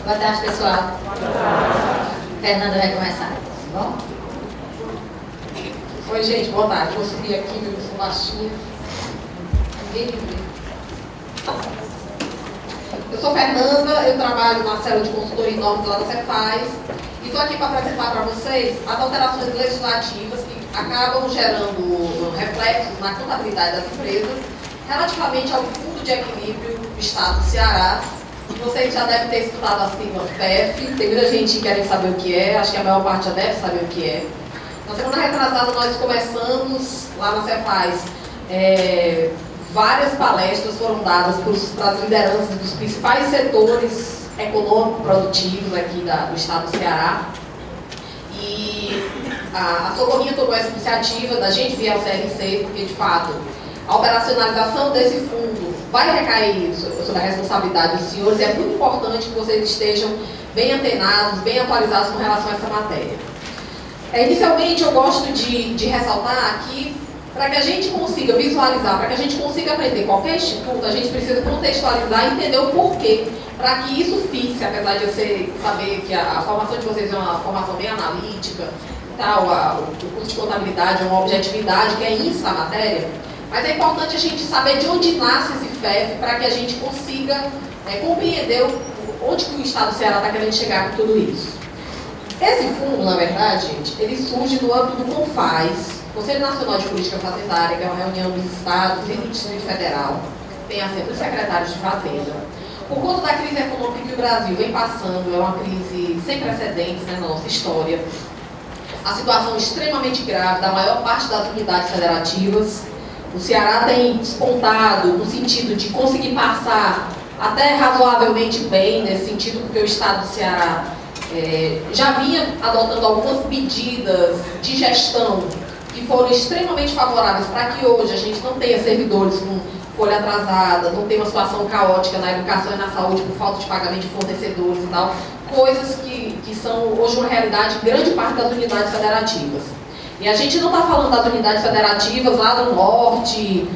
Boa tarde, pessoal. Fernanda vai começar, tá bom? Oi, gente, boa tarde. Vou subir aqui, viu? Sou baixinha. Ninguém me vê. Eu sou Fernanda, eu trabalho na célula de consultoria em normas lá da Cefaz e estou aqui para apresentar para vocês as alterações legislativas que acabam gerando reflexos na contabilidade das empresas relativamente ao Fundo de Equilíbrio do Estado do Ceará. Vocês já devem ter estudado a sigla FEF, tem muita gente que quer saber o que é, acho que a maior parte já deve saber o que é. Na semana retrasada nós começamos lá na Cefaz, várias palestras foram dadas para as lideranças dos principais setores econômico-produtivos aqui do estado do Ceará. E a Socorrinha tomou essa iniciativa da gente vir ao CRC, porque de fato a operacionalização desse fundo vai recair sobre a responsabilidade dos senhores e é muito importante que vocês estejam bem antenados, bem atualizados com relação a essa matéria. Inicialmente eu gosto de ressaltar aqui, para que a gente consiga visualizar, para que a gente consiga aprender qualquer instituto, a gente precisa contextualizar e entender o porquê, para que isso fixe, apesar de eu saber que a formação de vocês é uma formação bem analítica, tal, o curso de contabilidade é uma objetividade que é isso a matéria, mas é importante a gente saber de onde nasce esse FEF para que a gente consiga compreender onde que o Estado do Ceará está querendo chegar com tudo isso. Esse fundo, na verdade, gente, ele surge no âmbito do CONFAS, Conselho Nacional de Política Fazendária, que é uma reunião dos estados e do Distrito Federal, tem assento os secretários de Fazenda. Por conta da crise econômica que o Brasil vem passando, é uma crise sem precedentes na nossa história, a situação extremamente grave da maior parte das unidades federativas, o Ceará tem despontado no sentido de conseguir passar até razoavelmente bem nesse sentido, porque o estado do Ceará já vinha adotando algumas medidas de gestão que foram extremamente favoráveis para que hoje a gente não tenha servidores com folha atrasada, não tenha uma situação caótica na educação e na saúde por falta de pagamento de fornecedores e tal, coisas que são hoje uma realidade em grande parte das unidades federativas. E a gente não está falando das unidades federativas lá do norte,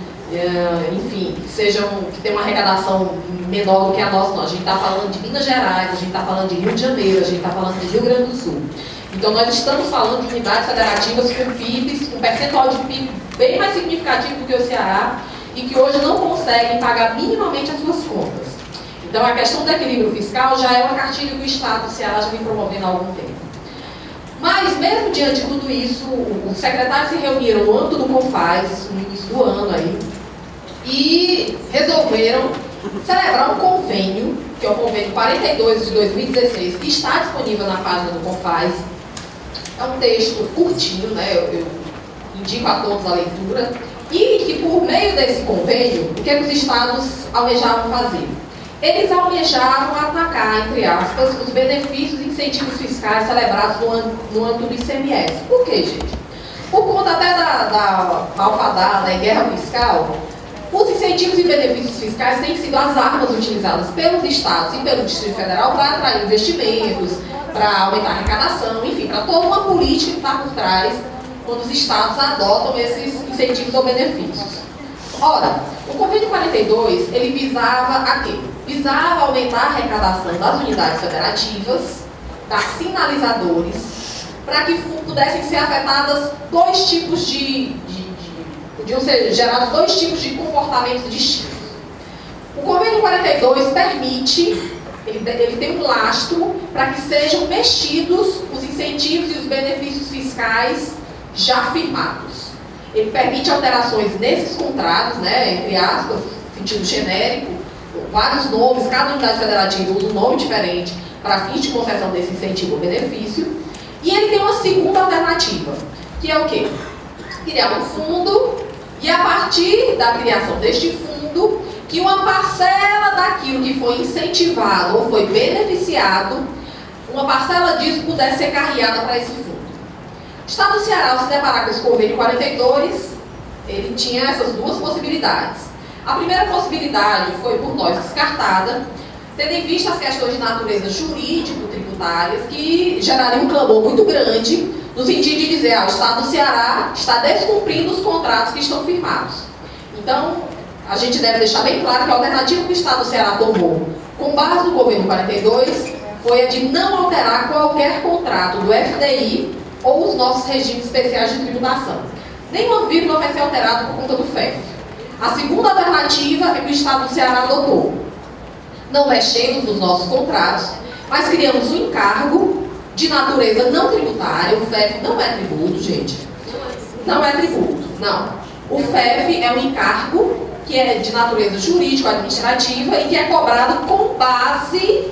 enfim, que tem uma arrecadação menor do que a nossa, não. A gente está falando de Minas Gerais, a gente está falando de Rio de Janeiro, a gente está falando de Rio Grande do Sul. Então nós estamos falando de unidades federativas com PIBs, com percentual de PIB bem mais significativo do que o Ceará e que hoje não conseguem pagar minimamente as suas contas. Então a questão do equilíbrio fiscal já é uma cartilha que o Estado do Ceará já vem promovendo há algum tempo. Mas mesmo diante de tudo isso, os secretários se reuniram no âmbito do CONFAS, no início do ano aí, e resolveram celebrar um convênio, que é o convênio 42 de 2016, que está disponível na página do CONFAS. É um texto curtinho, né? Eu indico a todos a leitura. E que por meio desse convênio, o que os estados almejavam fazer? Eles almejavam atacar, entre aspas, os benefícios e incentivos fiscais celebrados no âmbito do ICMS. Por quê, gente? Por conta até da malfadada em guerra fiscal, os incentivos e benefícios fiscais têm sido as armas utilizadas pelos estados e pelo Distrito Federal para atrair investimentos, para aumentar a arrecadação, enfim, para toda uma política que está por trás quando os estados adotam esses incentivos ou benefícios. Ora, o convênio 42, ele visava a quê? Visava aumentar a arrecadação das unidades federativas, das sinalizadores, para que pudessem ser afetadas dois tipos podiam ser gerados dois tipos de comportamentos distintos. O convênio 42 permite, ele tem um lastro para que sejam mexidos os incentivos e os benefícios fiscais já firmados. Ele permite alterações nesses contratos, né, entre aspas, sentido genérico, vários nomes, cada unidade federativa usa um nome diferente para fins de concessão desse incentivo ou benefício. E ele tem uma segunda alternativa, que é o quê? Criar um fundo e a partir da criação deste fundo, que uma parcela daquilo que foi incentivado ou foi beneficiado, uma parcela disso pudesse ser carreada para esse fundo. O Estado do Ceará, ao se deparar com esse convênio 42, ele tinha essas duas possibilidades. A primeira possibilidade foi por nós descartada, tendo em vista as questões de natureza jurídico-tributárias, que gerariam um clamor muito grande, no sentido de dizer, o Estado do Ceará está descumprindo os contratos que estão firmados. Então, a gente deve deixar bem claro que a alternativa que o Estado do Ceará tomou, com base no convênio 42, foi a de não alterar qualquer contrato do FDI ou os nossos regimes especiais de tributação. Nenhuma vírgula vai ser alterada por conta do FEF. A segunda alternativa é que o Estado do Ceará adotou. Não mexemos nos nossos contratos, mas criamos um encargo de natureza não tributária. O FEF não é tributo, gente. Não é tributo, não. O FEF é um encargo que é de natureza jurídico-administrativa e que é cobrado com base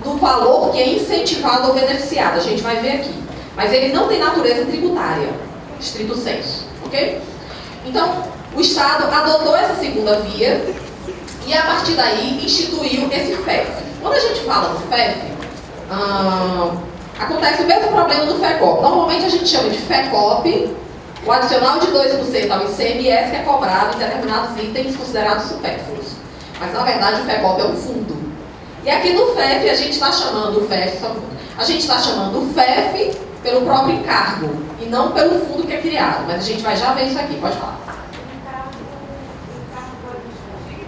no valor que é incentivado ou beneficiado. A gente vai ver aqui. Mas ele não tem natureza tributária, estrito sensu, ok? Então, o Estado adotou essa segunda via e, a partir daí, instituiu esse FEF. Quando a gente fala do FEF, acontece o mesmo problema do FECOP. Normalmente a gente chama de FECOP o adicional de 2% ao ICMS que é cobrado em determinados itens considerados supérfluos. Mas, na verdade, o FECOP é um fundo. E aqui no FEF, a gente está chamando o FEF, pelo próprio encargo, e não pelo fundo que é criado. Mas a gente vai já ver isso aqui, pode falar.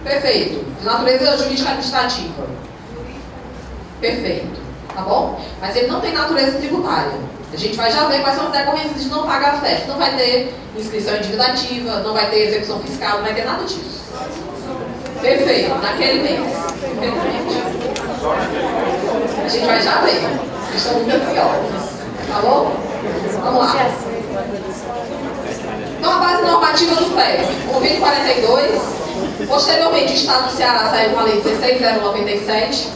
Perfeito. De natureza jurídica administrativa. Perfeito. Tá bom? Mas ele não tem natureza tributária. A gente vai já ver quais são as decorrências de não pagar FEF. Não vai ter inscrição endividativa, não vai ter execução fiscal, não vai ter nada disso. Perfeito. Naquele mês. Perfeitamente. A gente vai já ver. Vocês estão muito ansiosos. Tá bom? Vamos lá. Então, a base normativa do FEF, convênio 42. Posteriormente, o Estado do Ceará saiu com a lei 16.097.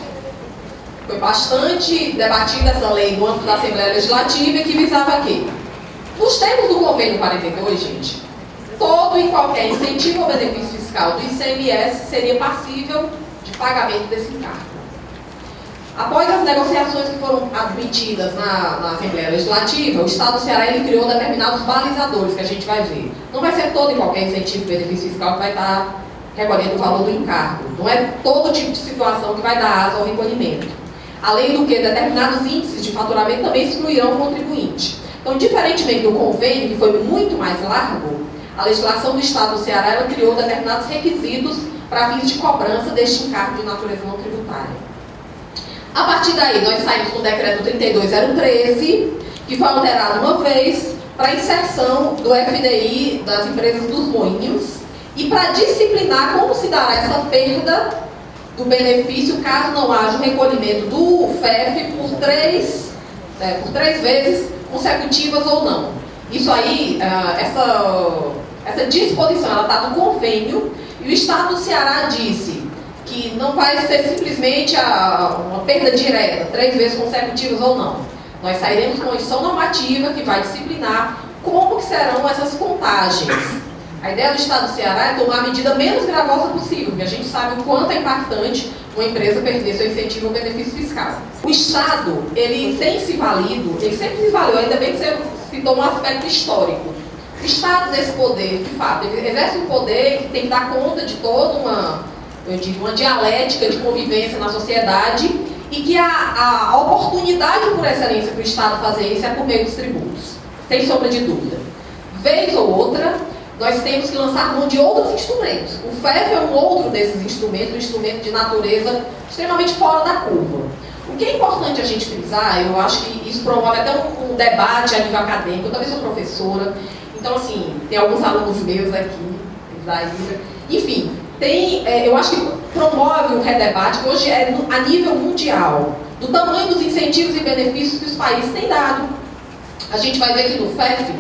Foi bastante debatida essa lei no âmbito da Assembleia Legislativa e que visava aqui. Nos termos do convênio 42, gente, todo e qualquer incentivo ou benefício fiscal do ICMS seria passível de pagamento desse encargo. Após as negociações que foram admitidas na Assembleia Legislativa, o Estado do Ceará ele criou determinados balizadores que a gente vai ver. Não vai ser todo e qualquer incentivo e benefício fiscal que vai estar recolhendo o valor do encargo. Não é todo tipo de situação que vai dar asa ao recolhimento. Além do que, determinados índices de faturamento também excluirão o contribuinte. Então, diferentemente do convênio, que foi muito mais largo, a legislação do Estado do Ceará ela criou determinados requisitos para fins de cobrança deste encargo de natureza não tributária. A partir daí, nós saímos com o decreto 32.013, que foi alterado uma vez para a inserção do FDI das empresas dos moinhos e para disciplinar como se dará essa perda do benefício caso não haja o recolhimento do FEF por três vezes consecutivas ou não. Isso aí, essa disposição, ela está no convênio e o Estado do Ceará disse que não vai ser simplesmente uma perda direta, 3 vezes consecutivas ou não. Nós sairemos com uma instrução normativa que vai disciplinar como que serão essas contagens. A ideia do Estado do Ceará é tomar a medida menos gravosa possível, porque a gente sabe o quanto é impactante uma empresa perder seu incentivo ou benefício fiscal. O Estado, ele tem se valido, ele sempre se valeu, ainda bem que você citou um aspecto histórico. O Estado desse poder, de fato, ele exerce um poder que tem que dar conta de toda uma dialética de convivência na sociedade e que a oportunidade por excelência para o Estado fazer isso é por meio dos tributos, sem sombra de dúvida. Vez ou outra, nós temos que lançar mão de outros instrumentos. O FEF é um outro desses instrumentos, um instrumento de natureza extremamente fora da curva. O que é importante a gente frisar, eu acho que isso promove até um debate a nível acadêmico, eu também sou professora, então assim, tem alguns alunos meus aqui, enfim, eu acho que promove um redebate que hoje é a nível mundial, do tamanho dos incentivos e benefícios que os países têm dado. A gente vai ver aqui no FEF,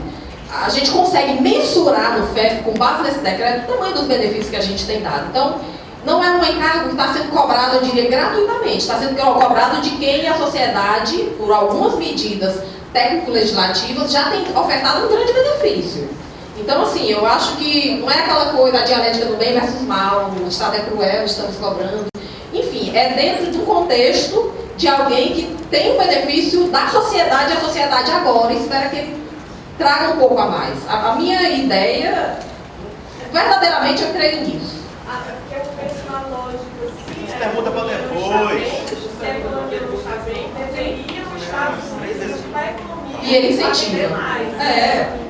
a gente consegue mensurar no FEF, com base nesse decreto, o tamanho dos benefícios que a gente tem dado. Então, não é um encargo que está sendo cobrado, eu diria, gratuitamente. Está sendo cobrado de quem a sociedade, por algumas medidas técnico-legislativas, já tem ofertado um grande benefício. Então, assim, eu acho que não é aquela coisa, a dialética do bem versus mal, o Estado é cruel, estamos cobrando. Enfim, é dentro do contexto de alguém que tem um benefício da sociedade, a sociedade agora, e espera que ele traga um pouco a mais. A minha ideia, verdadeiramente, eu creio nisso. Porque eu penso na lógica assim. Isso pergunta para depois. Se a economia não está bem, deveria o Estado incentivar a economia. E ele incentiva.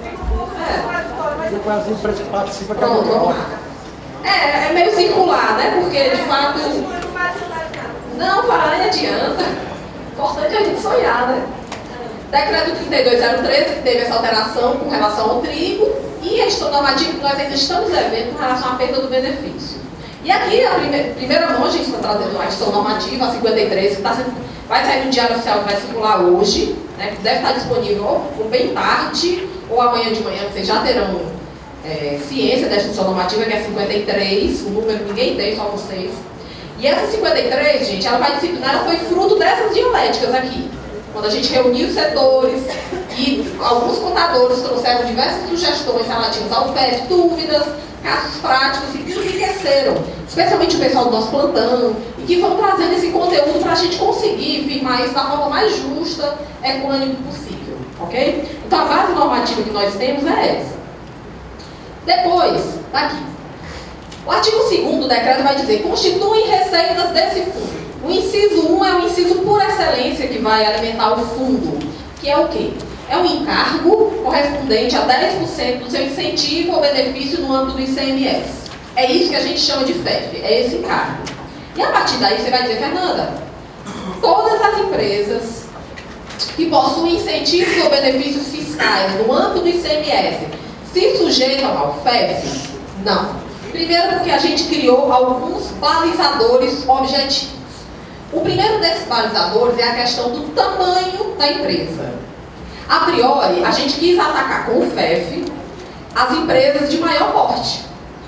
Fica um pouco contraditório, mas Porque as empresas participam da Pronto, vamos lá. É meio circular, né? Porque, de fato, não vai, adianta. Importante a gente sonhar, né? Decreto 32013, que teve essa alteração com relação ao trigo, e a gestão normativa que nós ainda estamos devendo com relação à perda do benefício. E aqui, a primeira mão, a gente está trazendo a gestão normativa, a 53, que vai sair no Diário Oficial, que vai circular hoje, né, que deve estar disponível ou bem tarde, ou amanhã de manhã, vocês já terão ciência da gestão normativa, que é 53, o número ninguém tem, só vocês. E essa 53, gente, ela foi fruto dessas dialéticas aqui. Quando a gente reuniu os setores e alguns contadores trouxeram diversas sugestões relativas ao FEF, dúvidas, casos práticos e que enriqueceram, especialmente o pessoal do nosso plantão, e que vão trazendo esse conteúdo para a gente conseguir firmar isso da forma mais justa, econômica possível, ok? Então a base normativa que nós temos é essa. Depois, tá aqui. O artigo 2º do decreto vai dizer: constituem receitas desse fundo. O inciso 1 é o inciso por excelência que vai alimentar o fundo, que é o quê? É um encargo correspondente a 10% do seu incentivo ou benefício no âmbito do ICMS. É isso que a gente chama de FEF, é esse encargo. E a partir daí você vai dizer: Fernanda, todas as empresas que possuem incentivos ou benefícios fiscais no âmbito do ICMS se sujeitam ao FEF? Não. Primeiro porque a gente criou alguns balizadores objetivos. O primeiro desses balizadores é a questão do tamanho da empresa. A priori, a gente quis atacar com o FEF as empresas de maior porte.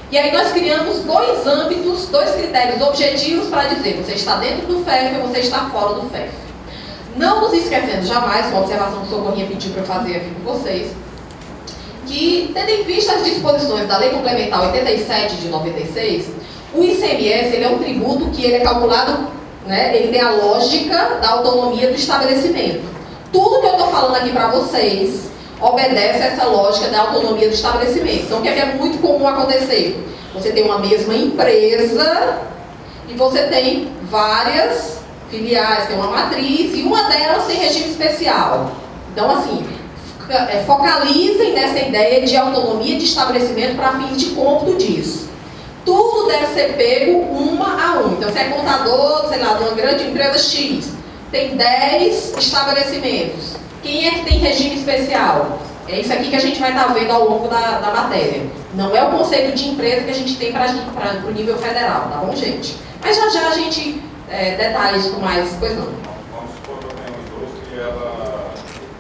E aí nós criamos dois âmbitos, dois critérios objetivos para dizer: você está dentro do FEF ou você está fora do FEF. Não nos esquecendo jamais, uma observação que o Socorrinha pediu para eu fazer aqui com vocês, que, tendo em vista as disposições da Lei Complementar 87 de 96, o ICMS ele é um tributo que ele é calculado, né, ele tem a lógica da autonomia do estabelecimento. Tudo que eu estou falando aqui para vocês obedece a essa lógica da autonomia do estabelecimento. Então, o que é muito comum acontecer? Você tem uma mesma empresa e você tem várias filiais, tem uma matriz, e uma delas tem regime especial. Então, assim, focalizem nessa ideia de autonomia de estabelecimento para fins de cômputo disso. Tudo deve ser pego uma a um. Então, você é contador, sei lá, de uma grande empresa X, tem 10 estabelecimentos. Quem é que tem regime especial? É isso aqui que a gente vai estar vendo ao longo da matéria. Não é o conceito de empresa que a gente tem para o nível federal, tá bom, gente? Mas já a gente detalha isso com mais coisa não. Vamos supor que eu tenho uma indústria e ela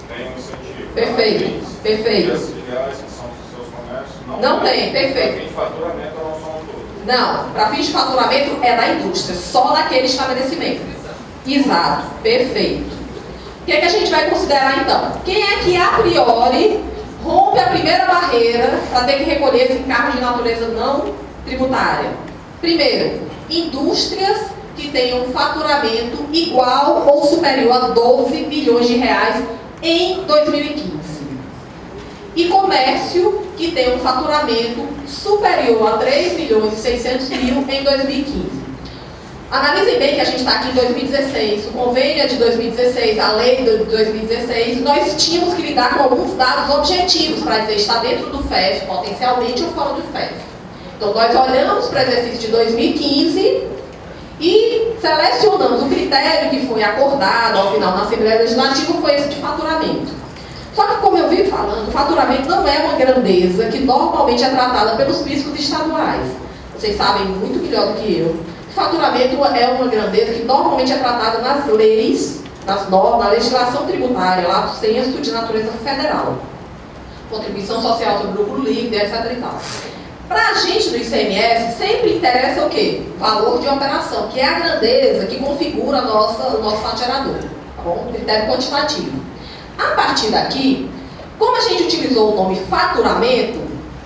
tem um incentivo. Perfeito, perfeito. E as filiais, que são os seus comércios, não tem, perfeito. Para fim de faturamento, elas não são todas. Não, para fins de faturamento é da indústria, só daquele estabelecimento. Exato, perfeito. O que é que a gente vai considerar então? Quem é que a priori rompe a primeira barreira para ter que recolher esse encargo de natureza não tributária? Primeiro, indústrias que tenham um faturamento igual ou superior a 12 bilhões de reais em 2015. E comércio que tenha um faturamento superior a 3 milhões e 600 mil em 2015. Analisem bem que a gente está aqui em 2016, o convênio é de 2016, a lei de 2016, nós tínhamos que lidar com alguns dados objetivos para dizer está dentro do FEF, potencialmente ou fora do FEF. Então nós olhamos para o exercício de 2015 e selecionamos o critério que foi acordado ao final na Assembleia Legislativa, foi esse de faturamento. Só que, como eu vim falando, o faturamento não é uma grandeza que normalmente é tratada pelos fiscos estaduais. Vocês sabem muito melhor do que eu. Faturamento é uma grandeza que normalmente é tratada nas leis, nas normas, na legislação tributária, lá do censo de natureza federal. Contribuição social sobre o lucro livre, etc. e tal. Para a gente do ICMS, sempre interessa o quê? Valor de operação, que é a grandeza que configura o nosso faturador. Tá bom? Critério quantitativo. A partir daqui, como a gente utilizou o nome faturamento,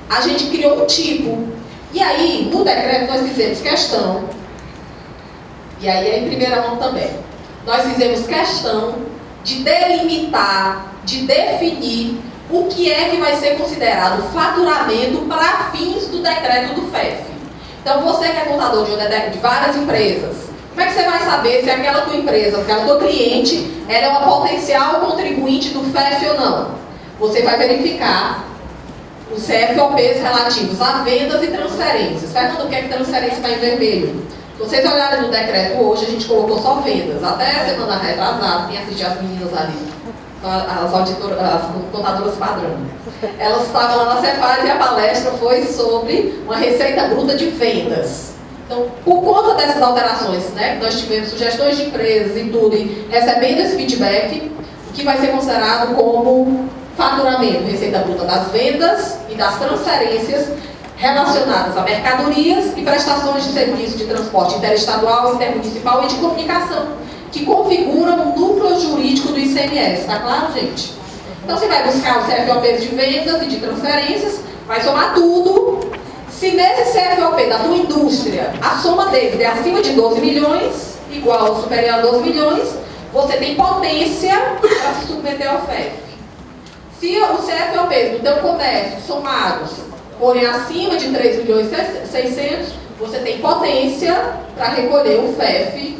a gente criou um tipo. E aí, no decreto, nós fizemos questão. E aí é em primeira mão também. Nós fizemos questão de delimitar, de definir o que é que vai ser considerado faturamento para fins do decreto do FEF. Então, você que é contador de várias empresas, como é que você vai saber se aquela tua empresa, aquela tua cliente, ela é uma potencial contribuinte do FEF ou não? Você vai verificar os CFOPs relativos a vendas e transferências. Fernando, o que é que transferência está em vermelho? Se vocês olharem no decreto hoje, a gente colocou só vendas. Até semana retrasada, quem assistiu as meninas ali, as contadoras padrão. Elas estavam lá na Cefaz e a palestra foi sobre uma receita bruta de vendas. Então, por conta dessas alterações, né, nós tivemos sugestões de empresas e tudo, e recebendo esse feedback, o que vai ser considerado como faturamento, receita bruta das vendas e das transferências relacionadas a mercadorias e prestações de serviço de transporte interestadual, intermunicipal e de comunicação, que configuram o núcleo jurídico do ICMS, tá claro, gente? Então, você vai buscar os CFOPs de vendas e de transferências, vai somar tudo. Se nesse CFOP da tua indústria, a soma deles é acima de 12 milhões, igual ou superior a 12 milhões, você tem potência para se submeter ao FEF. Se os CFOPs do teu comércio somados forem acima de 3 milhões e 600, você tem potência para recolher o FEF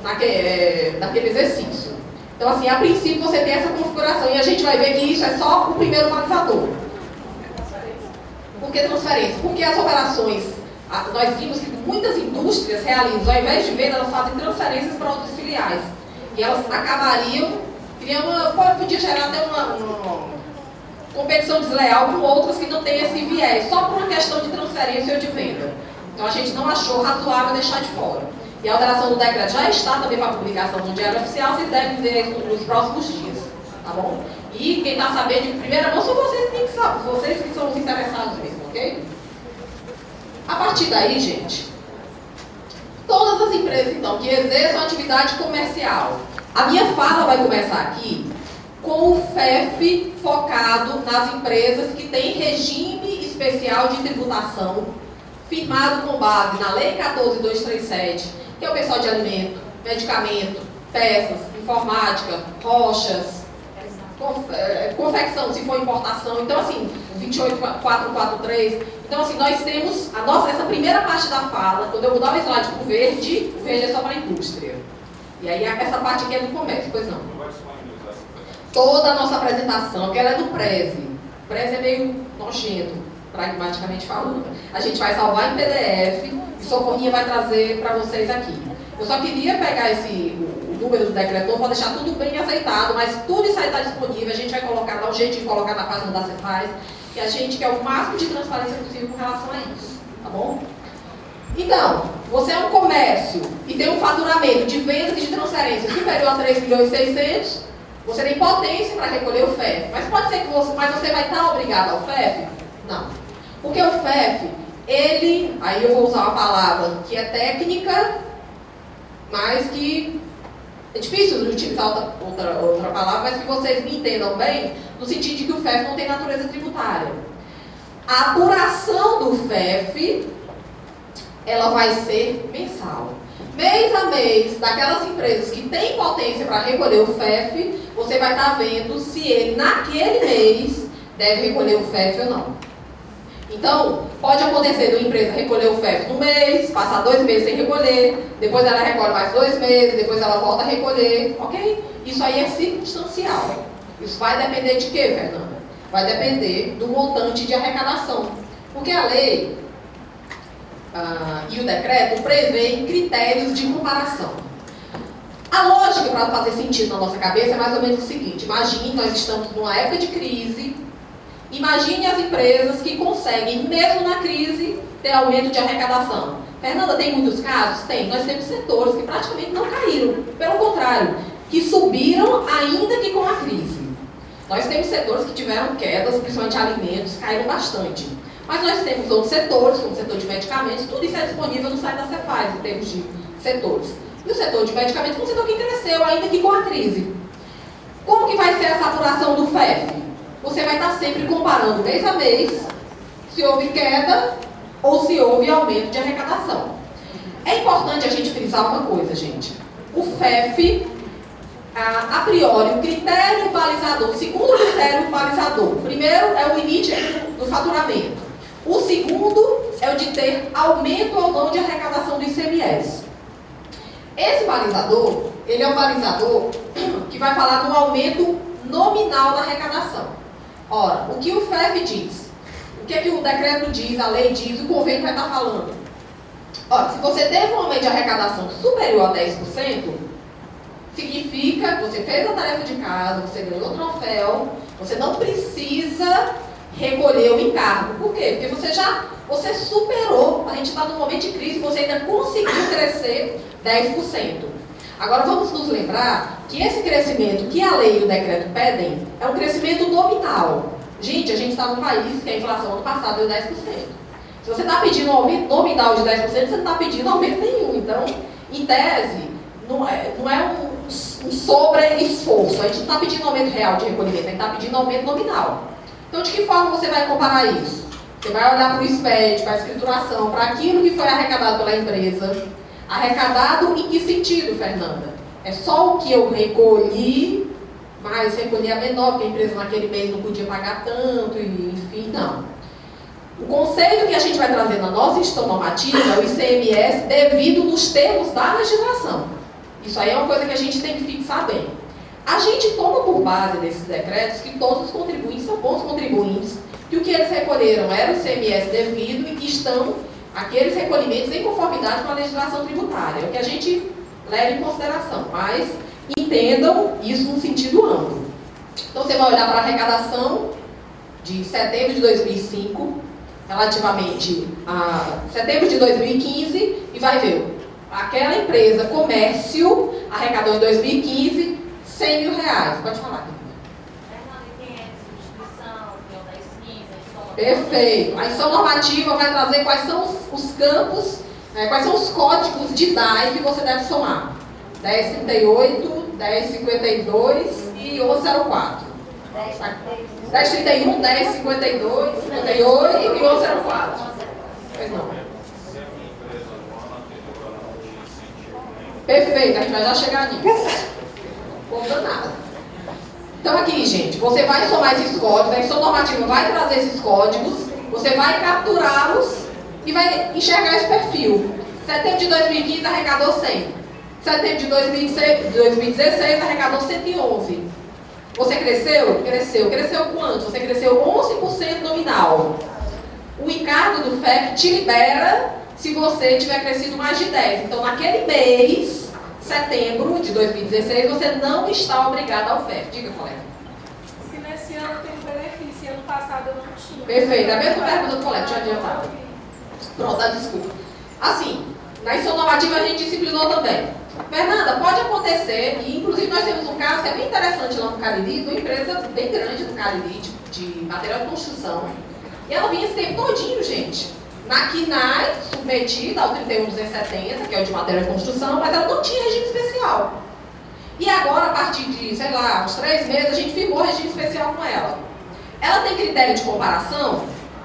naquele exercício. Então, assim, a princípio você tem essa configuração e a gente vai ver que isso é só o primeiro balizador. Por que transferência? Porque as operações, nós vimos que muitas indústrias realizam, ao invés de venda, elas fazem transferências para outras filiais. E elas acabariam criando, podia gerar até uma competição desleal com outras que não têm esse viés, só por uma questão de transferência ou de venda. Então a gente não achou razoável deixar de fora. E a alteração do decreto já está também para publicação no Diário Oficial, vocês devem ver nos próximos dias, tá bom? E quem está sabendo de primeira mão são vocês que têm que saber, vocês que são os interessados mesmo, ok? A partir daí, gente, todas as empresas, então, que exerçam atividade comercial, a minha fala vai começar aqui com o FEF focado nas empresas que têm regime especial de tributação, firmado com base na Lei 14.237, que é o pessoal de alimento, medicamento, peças, informática, rochas, confecção, se for importação. Então, assim, 28443. Então, assim, nós temos essa primeira parte da fala. Quando eu mudar o slide para o verde é só para a indústria. E aí, essa parte aqui é do comércio, pois não. Toda a nossa apresentação, que ela é do Preze. O Preze é meio nojento, pragmaticamente falando. A gente vai salvar em PDF e Socorrinha vai trazer para vocês aqui. Eu só queria pegar o número do decretor para deixar tudo bem aceitado, mas tudo isso aí está disponível. A gente vai colocar, dar um jeito de colocar na página da Cefaz, e a gente quer o máximo de transparência possível com relação a isso, tá bom? Então, você é um comércio e tem um faturamento de vendas e de transferência superior a 3 milhões e 600, você tem potência para recolher o FEF. Mas pode ser que você vai estar obrigado ao FEF? Não. Porque o FEF, aí eu vou usar uma palavra que é técnica, mas que é difícil de utilizar outra palavra, mas que vocês me entendam bem, no sentido de que o FEF não tem natureza tributária. A apuração do FEF, ela vai ser mensal. Mês a mês, daquelas empresas que têm potência para recolher o FEF, você vai estar vendo se ele, naquele mês, deve recolher o FEF ou não. Então, pode acontecer de uma empresa recolher o FEF no mês, passar 2 meses sem recolher, depois ela recolhe mais 2 meses, depois ela volta a recolher, ok? Isso aí é circunstancial. Isso vai depender de quê, Fernanda? Vai depender do montante de arrecadação. Porque a lei e o decreto prevêem critérios de comparação. A lógica, para fazer sentido na nossa cabeça, é mais ou menos o seguinte: imagine, nós estamos numa época de crise. Imagine as empresas que conseguem, mesmo na crise, ter aumento de arrecadação. Fernanda, tem muitos casos? Tem. Nós temos setores que praticamente não caíram. Pelo contrário, que subiram ainda que com a crise. Nós temos setores que tiveram quedas, principalmente alimentos, caíram bastante. Mas nós temos outros setores, como o setor de medicamentos, tudo isso é disponível no site da Cefaz, em termos de setores. E o setor de medicamentos foi um setor que cresceu, ainda que com a crise. Como que vai ser essa apuração do FEF? Você vai estar sempre comparando mês a mês, se houve queda ou se houve aumento de arrecadação. É importante a gente frisar uma coisa, gente. O FEF, a priori, o critério balizador, o segundo critério balizador, o primeiro é o limite do faturamento. O segundo é o de ter aumento ou não de arrecadação do ICMS. Esse balizador, ele é um balizador que vai falar do aumento nominal da arrecadação. Ora, o que o FEF diz? O que é que o decreto diz, a lei diz, o convênio vai estar falando? Olha, se você teve um aumento de arrecadação superior a 10%, significa que você fez a tarefa de casa, você ganhou o troféu, você não precisa recolher o encargo. Por quê? Porque você superou, a gente está num momento de crise, você ainda conseguiu crescer 10%. Agora vamos nos lembrar que esse crescimento que a lei e o decreto pedem é um crescimento nominal. Gente, a gente está num país que a inflação ano passado deu 10%. Se você está pedindo um aumento nominal de 10%, você não está pedindo aumento nenhum. Então, em tese, não é um sobre-esforço. A gente não está pedindo aumento real de recolhimento, a gente está pedindo aumento nominal. Então, de que forma você vai comparar isso? Você vai olhar para o SPED, para a escrituração, para aquilo que foi arrecadado pela empresa. Arrecadado em que sentido, Fernanda? É só o que eu recolhi, mas recolhi a menor, porque a empresa naquele mês não podia pagar tanto, enfim, não. O conceito que a gente vai trazer na nossa instituição normativa é o ICMS devido nos termos da legislação. Isso aí é uma coisa que a gente tem que fixar bem. A gente toma por base desses decretos que todos os contribuintes são bons contribuintes, que o que eles recolheram era o ICMS devido e que estão aqueles recolhimentos em conformidade com a legislação tributária. É o que a gente leva em consideração, mas entendam isso num sentido amplo. Então você vai olhar para a arrecadação de setembro de 2005, relativamente a setembro de 2015, e vai ver, aquela empresa, comércio, arrecadou em 2015 R$100 mil. Pode falar, perfeito. A instituição normativa vai trazer quais são os campos, quais são os códigos de DAI que você deve somar. 1038, 1052 e 1104. 1031, 1052, 58 e 1104. Pois não. Perfeito, a gente vai já chegar nisso. Conta nada. Então aqui, gente, você vai somar esses códigos, a instituição normativa vai trazer esses códigos, você vai capturá-los e vai enxergar esse perfil. Setembro de 2015 arrecadou 100. Setembro de 2016 arrecadou 111. Você cresceu? Cresceu. Cresceu quanto? Você cresceu 11% nominal. O encargo do FEP te libera se você tiver crescido mais de 10. Então, naquele mês, setembro de 2016, você não está obrigado ao FEP. Diga, colega. Se nesse ano tem benefício, ano passado eu não tinha. Perfeito. A mesma pergunta do colega, deixa eu adiantar. Pronto, desculpa. Assim, na instituição normativa a gente disciplinou também. Fernanda, pode acontecer, e inclusive nós temos um caso que é bem interessante lá no Cariri, de uma empresa bem grande no Cariri, de material de construção. E ela vinha esse tempo todinho, gente, na KINAI, submetida ao 31.270, que é o de material de construção, mas ela não tinha regime especial. E agora, a partir de, sei lá, uns 3 meses, a gente firmou regime especial com ela. Ela tem critério de comparação?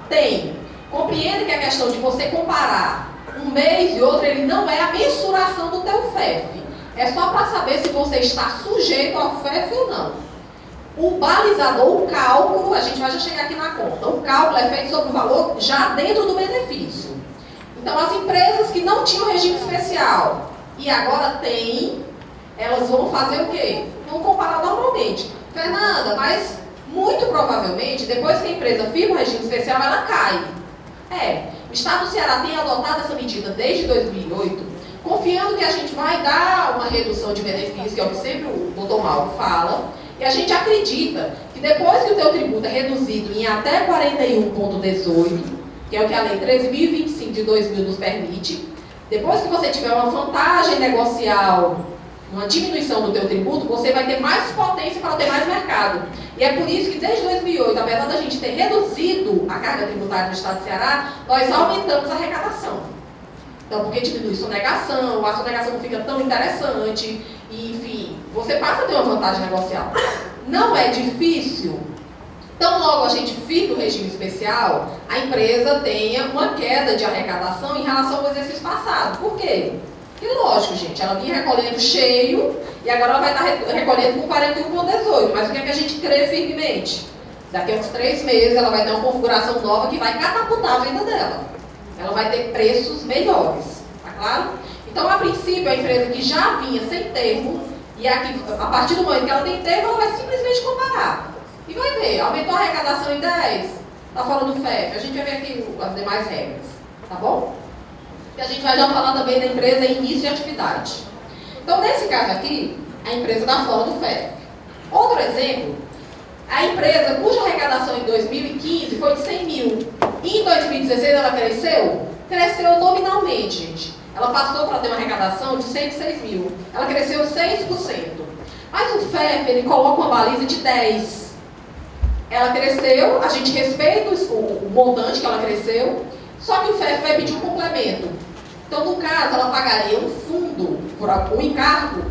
Tem. Compreende que a questão de você comparar um mês e outro, ele não é a mensuração do teu FEF. É só para saber se você está sujeito ao FEF ou não. O balizador, o cálculo, a gente vai já chegar aqui na conta. O cálculo é feito sobre o valor já dentro do benefício. Então, as empresas que não tinham regime especial e agora têm, elas vão fazer o quê? Vão comparar normalmente. Fernanda, mas muito provavelmente, depois que a empresa firma o regime especial, ela cai. O Estado do Ceará tem adotado essa medida desde 2008, confiando que a gente vai dar uma redução de benefício, que é o que sempre o doutor Mauro fala, e a gente acredita que depois que o teu tributo é reduzido em até 41,18, que é o que a Lei 13.025 de 2000 nos permite, depois que você tiver uma vantagem negocial, uma diminuição do teu tributo, você vai ter mais potência para ter mais mercado. E é por isso que desde 2008, apesar da gente ter reduzido a carga tributária no Estado do Ceará, nós aumentamos a arrecadação. Então, porque diminui sonegação, a sonegação não fica tão interessante, e, enfim, você passa a ter uma vantagem negocial. Não é difícil. Tão logo a gente firma o regime especial, a empresa tenha uma queda de arrecadação em relação ao exercício passado. Por quê? E lógico, gente, ela vinha recolhendo cheio e agora ela vai estar recolhendo com 41,18. Mas o que é que a gente crê firmemente? Daqui a uns 3 meses ela vai ter uma configuração nova que vai catapultar a venda dela. Ela vai ter preços melhores, tá claro? Então, a princípio, a empresa que já vinha sem termo, e aqui, a partir do momento que ela tem termo, ela vai simplesmente comparar. E vai ver, aumentou a arrecadação em 10, tá fora do FEF. A gente vai ver aqui as demais regras, tá bom? que a gente vai já falar também da empresa em início de atividade. Então, nesse caso aqui, a empresa está fora do FEF. Outro exemplo, a empresa cuja arrecadação em 2015 foi de 100 mil e em 2016 ela cresceu? Cresceu nominalmente, gente. Ela passou para ter uma arrecadação de 106 mil. Ela cresceu 6%. Mas o FEF, ele coloca uma baliza de 10%. Ela cresceu, a gente respeita o montante que ela cresceu, só que o FEF vai pedir um complemento. Então, no caso, ela pagaria um fundo, por um encargo,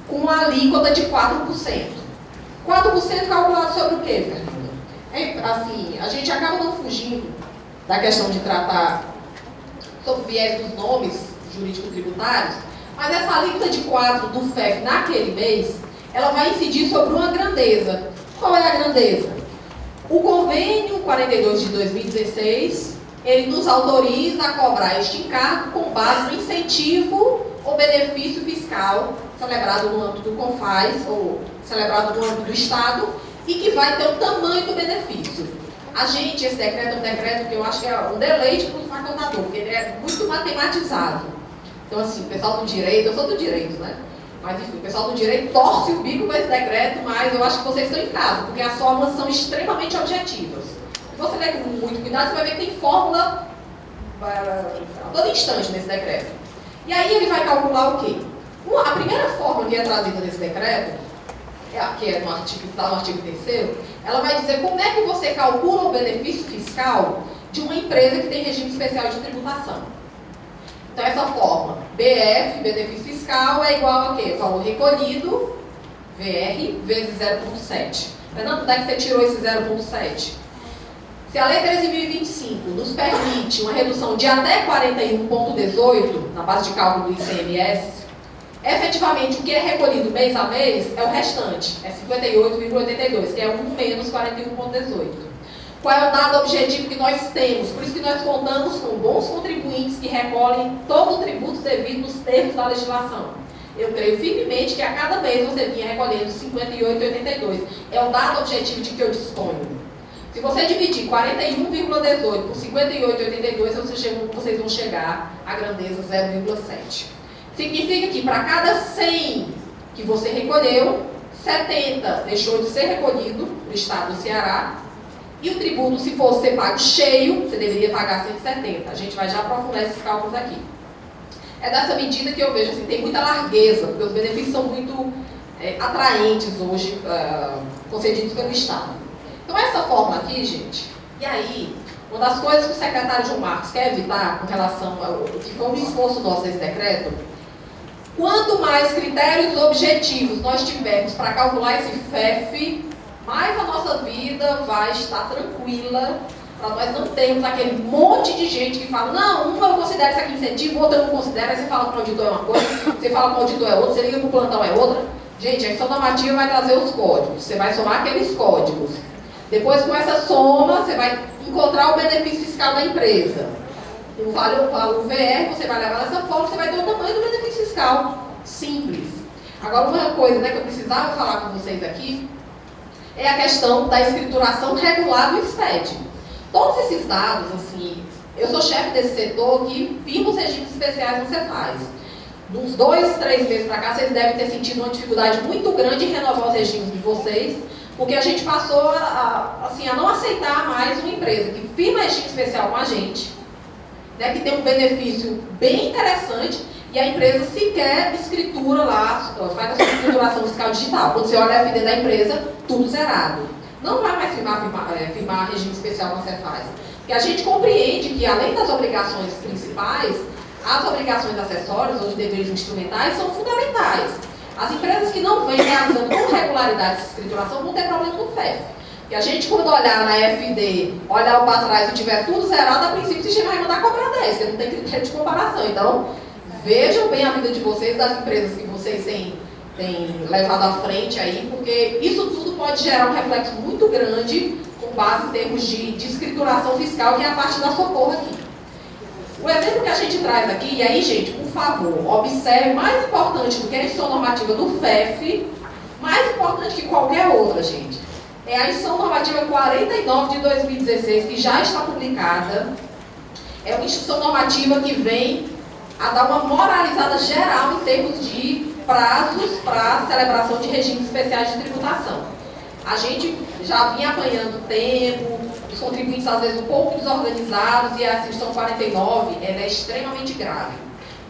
com uma alíquota de 4%. 4% calculado sobre o quê, Fernanda? Assim, a gente acaba não fugindo da questão de tratar sobre o viés dos nomes jurídico-tributários, mas essa alíquota de 4% do FEF naquele mês, ela vai incidir sobre uma grandeza. Qual é a grandeza? O convênio 42 de 2016, ele nos autoriza a cobrar este encargo com base no incentivo ou benefício fiscal celebrado no âmbito do CONFAS ou celebrado no âmbito do Estado e que vai ter o tamanho do benefício. A gente, esse decreto é um decreto que eu acho que é um deleite para o facultador, porque ele é muito matematizado. Então, assim, o pessoal do direito, eu sou do direito, né? Mas, enfim, o pessoal do direito torce o bico com esse decreto, mas eu acho que vocês estão em casa, porque as fórmulas são extremamente objetivas. Se você ler com muito cuidado, você vai ver que tem fórmula a todo instante nesse decreto. E aí ele vai calcular o quê? A primeira fórmula que é trazida nesse decreto, que é no artigo 3º, ela vai dizer como é que você calcula o benefício fiscal de uma empresa que tem regime especial de tributação. Então, essa fórmula, BF, benefício fiscal, é igual a quê? Valor recolhido, VR, vezes 0,7. Fernando, onde é que você tirou esse 0,7? Se a Lei 13.025 nos permite uma redução de até 41,18 na base de cálculo do ICMS, efetivamente o que é recolhido mês a mês é o restante, é 58,82, que é 1 menos 41,18. Qual é o dado objetivo que nós temos? Por isso que nós contamos com bons contribuintes que recolhem todo o tributo devido nos termos da legislação. Eu creio firmemente que a cada mês você vinha recolhendo 58,82. É o dado objetivo de que eu disponho. Se você dividir 41,18 por 58,82, vocês vão chegar à grandeza 0,7. Significa que para cada 100 que você recolheu, 70 deixou de ser recolhido no estado do Ceará. E o tributo, se fosse ser pago cheio, você deveria pagar 170. A gente vai já aprofundar esses cálculos aqui. É dessa medida que eu vejo, assim, tem muita largueza, porque os benefícios são muito atraentes hoje, concedidos pelo Estado. Então, essa forma aqui, gente, e aí, uma das coisas que o secretário João Marcos quer evitar com relação ao que foi um esforço nosso nesse decreto, quanto mais critérios objetivos nós tivermos para calcular esse FEF, mais a nossa vida vai estar tranquila, para nós não termos aquele monte de gente que fala, não, eu considero isso aqui incentivo, outra eu não considero, aí você fala que o auditor é uma coisa, você fala que o auditor é outra, você liga para o plantão é outra. Gente, a questão normativa vai trazer os códigos, você vai somar aqueles códigos. Depois, com essa soma, você vai encontrar o benefício fiscal da empresa. O VR, você vai levar dessa forma, você vai ter o tamanho do benefício fiscal. Simples. Agora, uma coisa, né, que eu precisava falar com vocês aqui, é a questão da escrituração regular do SPED. Todos esses dados, assim, eu sou chefe desse setor que firma os regimes especiais no Cefaz. Uns 2, 3 meses para cá, vocês devem ter sentido uma dificuldade muito grande em renovar os regimes de vocês, porque a gente passou a não aceitar mais uma empresa que firma regime especial com a gente, né, que tem um benefício bem interessante, e a empresa sequer escritura lá, faz a sua escrituração fiscal digital. Quando você olha a FD da empresa, tudo zerado. Não vai mais firmar regime especial na Cefaz. Porque a gente compreende que, além das obrigações principais, as obrigações acessórias ou de deveres instrumentais são fundamentais. As empresas que não vêm realizando com regularidade essa escrituração vão ter problema no FEF. Porque a gente, quando olhar na FD, olhar para trás e tiver tudo zerado, a princípio o sistema vai mandar cobrar 10, porque não tem critério de comparação. Então, vejam bem a vida de vocês, das empresas que vocês têm levado à frente aí, porque isso tudo pode gerar um reflexo muito grande com base em termos de escrituração fiscal, que é a parte da socorro aqui. O exemplo que a gente traz aqui, e aí, gente, por favor, observe, mais importante do que a instrução normativa do FEF, mais importante que qualquer outra, gente, é a instrução normativa 49 de 2016, que já está publicada. É uma instrução normativa que vem a dar uma moralizada geral em termos de prazos para celebração de regimes especiais de tributação. A gente já vinha apanhando tempo, os contribuintes às vezes um pouco desorganizados, e a Instrução 49 ela é extremamente grave.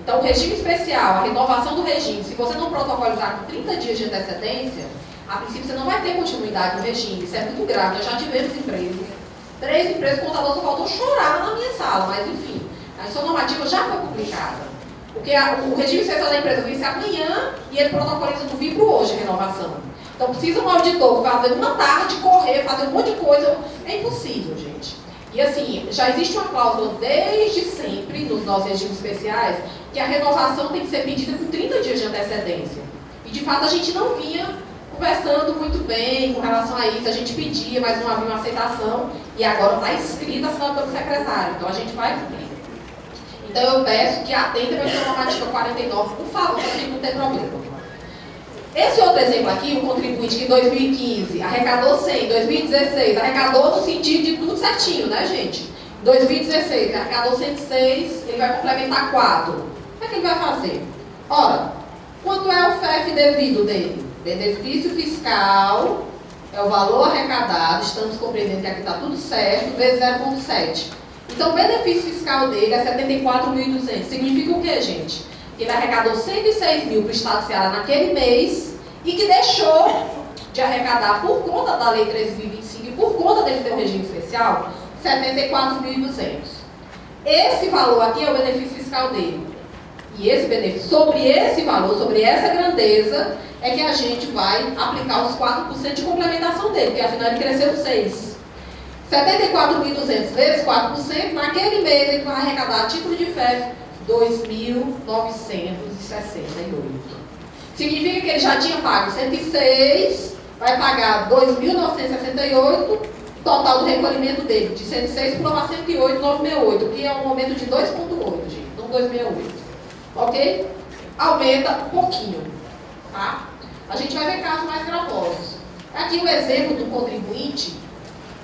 Então, o regime especial, a renovação do regime, se você não protocolizar com 30 dias de antecedência, a princípio você não vai ter continuidade no regime. Isso é muito grave. Nós já tivemos empresas, 3 empresas, o contador só faltou chorar na minha sala, mas enfim, a instrução normativa já foi publicada. Porque o regime especial da empresa vence amanhã e ele protocoliza do vir para o hoje a renovação. Então precisa um auditor fazer uma tarde, correr, fazer um monte de coisa. É impossível, gente. E assim, já existe uma cláusula desde sempre nos nossos regimes especiais que a renovação tem que ser pedida com 30 dias de antecedência. E de fato a gente não vinha conversando muito bem com relação a isso. A gente pedia, mas não havia uma aceitação. E agora está escrita assinada pelo secretário. Então a gente vai cumprir. Então eu peço que atentem para a instrução normativa 49, por favor, para a gente não ter problema. Esse outro exemplo aqui, um contribuinte que em 2015 arrecadou 100, em 2016 arrecadou no sentido de tudo certinho, né, gente? Em 2016 arrecadou 106, ele vai complementar 4. Como é que ele vai fazer? Ora, quanto é o FEF devido dele? Benefício fiscal é o valor arrecadado, estamos compreendendo que aqui está tudo certo, vezes 0,7. Então o benefício fiscal dele é 74.200. Significa o quê, gente? Ele arrecadou 106 mil para o Estado do Ceará naquele mês e que deixou de arrecadar por conta da Lei 13.025 e por conta dele ter um regime especial, 74.200. Esse valor aqui é o benefício fiscal dele. E esse benefício, sobre esse valor, sobre essa grandeza, é que a gente vai aplicar os 4% de complementação dele, porque afinal ele cresceu 6. 74.200 vezes 4%, naquele mês ele vai arrecadar a título de FEF 2.968. Significa que ele já tinha pago 106, vai pagar 2.968, total do recolhimento dele, de 106 por 108,968, que é um aumento de 2,8, gente, não 2,68. Ok? Aumenta um pouquinho, tá? A gente vai ver casos mais gravosos. Aqui o exemplo do contribuinte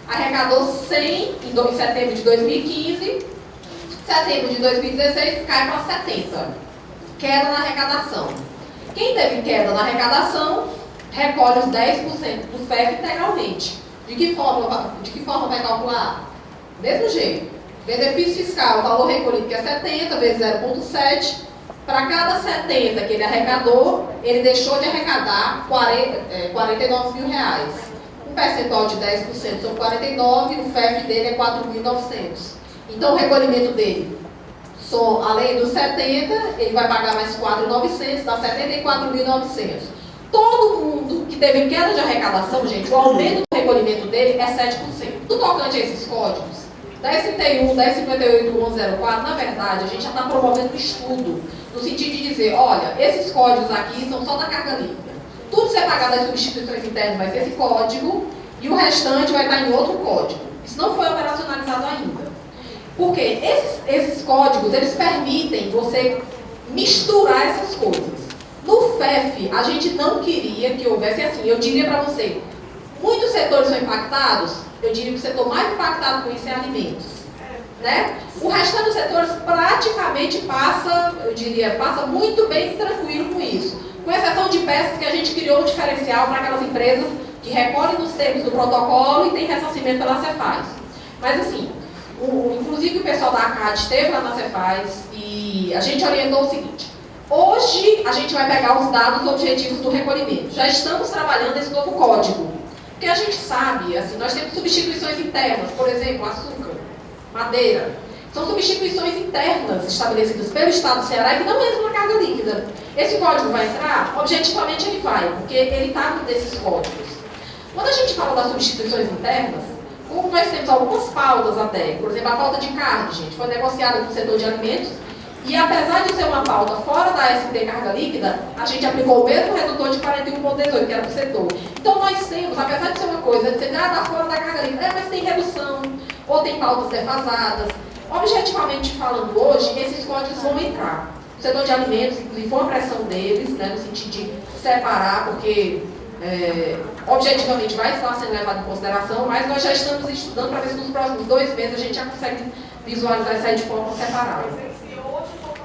arrecadou 100 em setembro de 2015, setembro de 2016 cai para 70. Queda na arrecadação. Quem teve queda na arrecadação, recolhe os 10% do FEF integralmente. De que forma vai calcular? Mesmo jeito. Benefício fiscal, o valor recolhido que é 70 vezes 0,7. Para cada 70 que ele arrecadou, ele deixou de arrecadar 49 mil reais. Um percentual de 10% são 49, o FEF dele é 4.900. Então, o recolhimento dele, além dos 70, ele vai pagar mais 4.900, dá 74.900. Todo mundo que teve queda de arrecadação, gente, o aumento do recolhimento dele é 7%. Do tocante a esses códigos, 1031, 1058, 1104, na verdade, a gente já está promovendo um estudo, no sentido de dizer, olha, esses códigos aqui são só da carga líquida. Tudo que você pagar das substituições internas vai ser esse código, e o restante vai estar em outro código. Isso não foi operacionalizado ainda. Porque esses códigos, eles permitem você misturar essas coisas. No FEF, a gente não queria que houvesse assim. Eu diria para você, muitos setores são impactados, eu diria que o setor mais impactado com isso é alimentos. Né? O restante dos setores praticamente passa muito bem tranquilo com isso. Com exceção de peças que a gente criou um diferencial para aquelas empresas que recolhem nos termos do protocolo e tem ressarcimento pela Cefaz. Mas assim, inclusive o pessoal da ACAD esteve lá na Cefaz e a gente orientou o seguinte: hoje a gente vai pegar os dados objetivos do recolhimento. Já estamos trabalhando nesse novo código. Porque a gente sabe, assim, nós temos substituições internas, por exemplo, açúcar, madeira. São substituições internas estabelecidas pelo Estado do Ceará que não entram na carga líquida. Esse código vai entrar? Objetivamente ele vai, porque ele está dentro desses códigos. Quando a gente fala das substituições internas, como nós temos algumas pautas até, por exemplo, a pauta de carne, gente, foi negociada com o setor de alimentos, e apesar de ser uma pauta fora da ST carga líquida, a gente aplicou o mesmo redutor de 41,18, que era para o setor. Então nós temos, apesar de ser uma coisa, de ser, está fora da carga líquida, mas tem redução, ou tem pautas defasadas. Objetivamente falando hoje, esses códigos vão entrar. O setor de alimentos, inclusive, foi uma pressão deles, né, no sentido de separar, porque objetivamente vai estar sendo levado em consideração, mas nós já estamos estudando para ver se nos próximos 2 meses a gente já consegue visualizar isso aí de forma separada.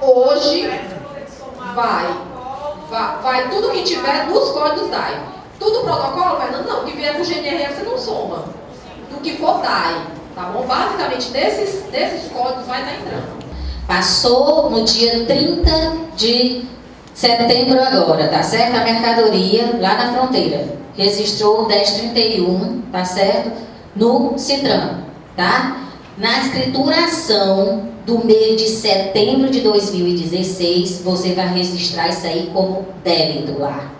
Hoje vai tudo que tiver nos códigos DAI. Tudo protocolo, Fernando? Não, o que vier pro GNRF você não soma. Do que for DAI, tá bom? Basicamente, desses códigos vai estar entrando. Passou no dia 30 de setembro agora, tá certo? A mercadoria lá na fronteira. Registrou 1031, tá certo? No Citran, tá? Na escrituração do mês de setembro de 2016, você vai registrar isso aí como débito lá.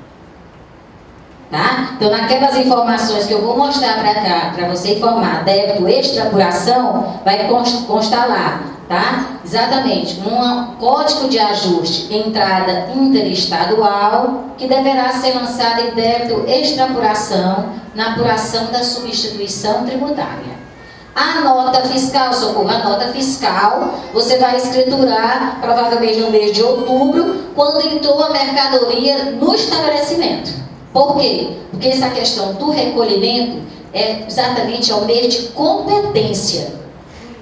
Tá? Então, naquelas informações que eu vou mostrar para cá, para você informar débito extrapolação, vai constar lá, tá? Exatamente, um código de ajuste, entrada interestadual, que deverá ser lançado em débito extrapolação na apuração da substituição tributária. A nota fiscal, socorro, a nota fiscal, você vai escriturar, provavelmente no mês de outubro, quando entrou a mercadoria no estabelecimento. Por quê? Porque essa questão do recolhimento é exatamente o mês de competência.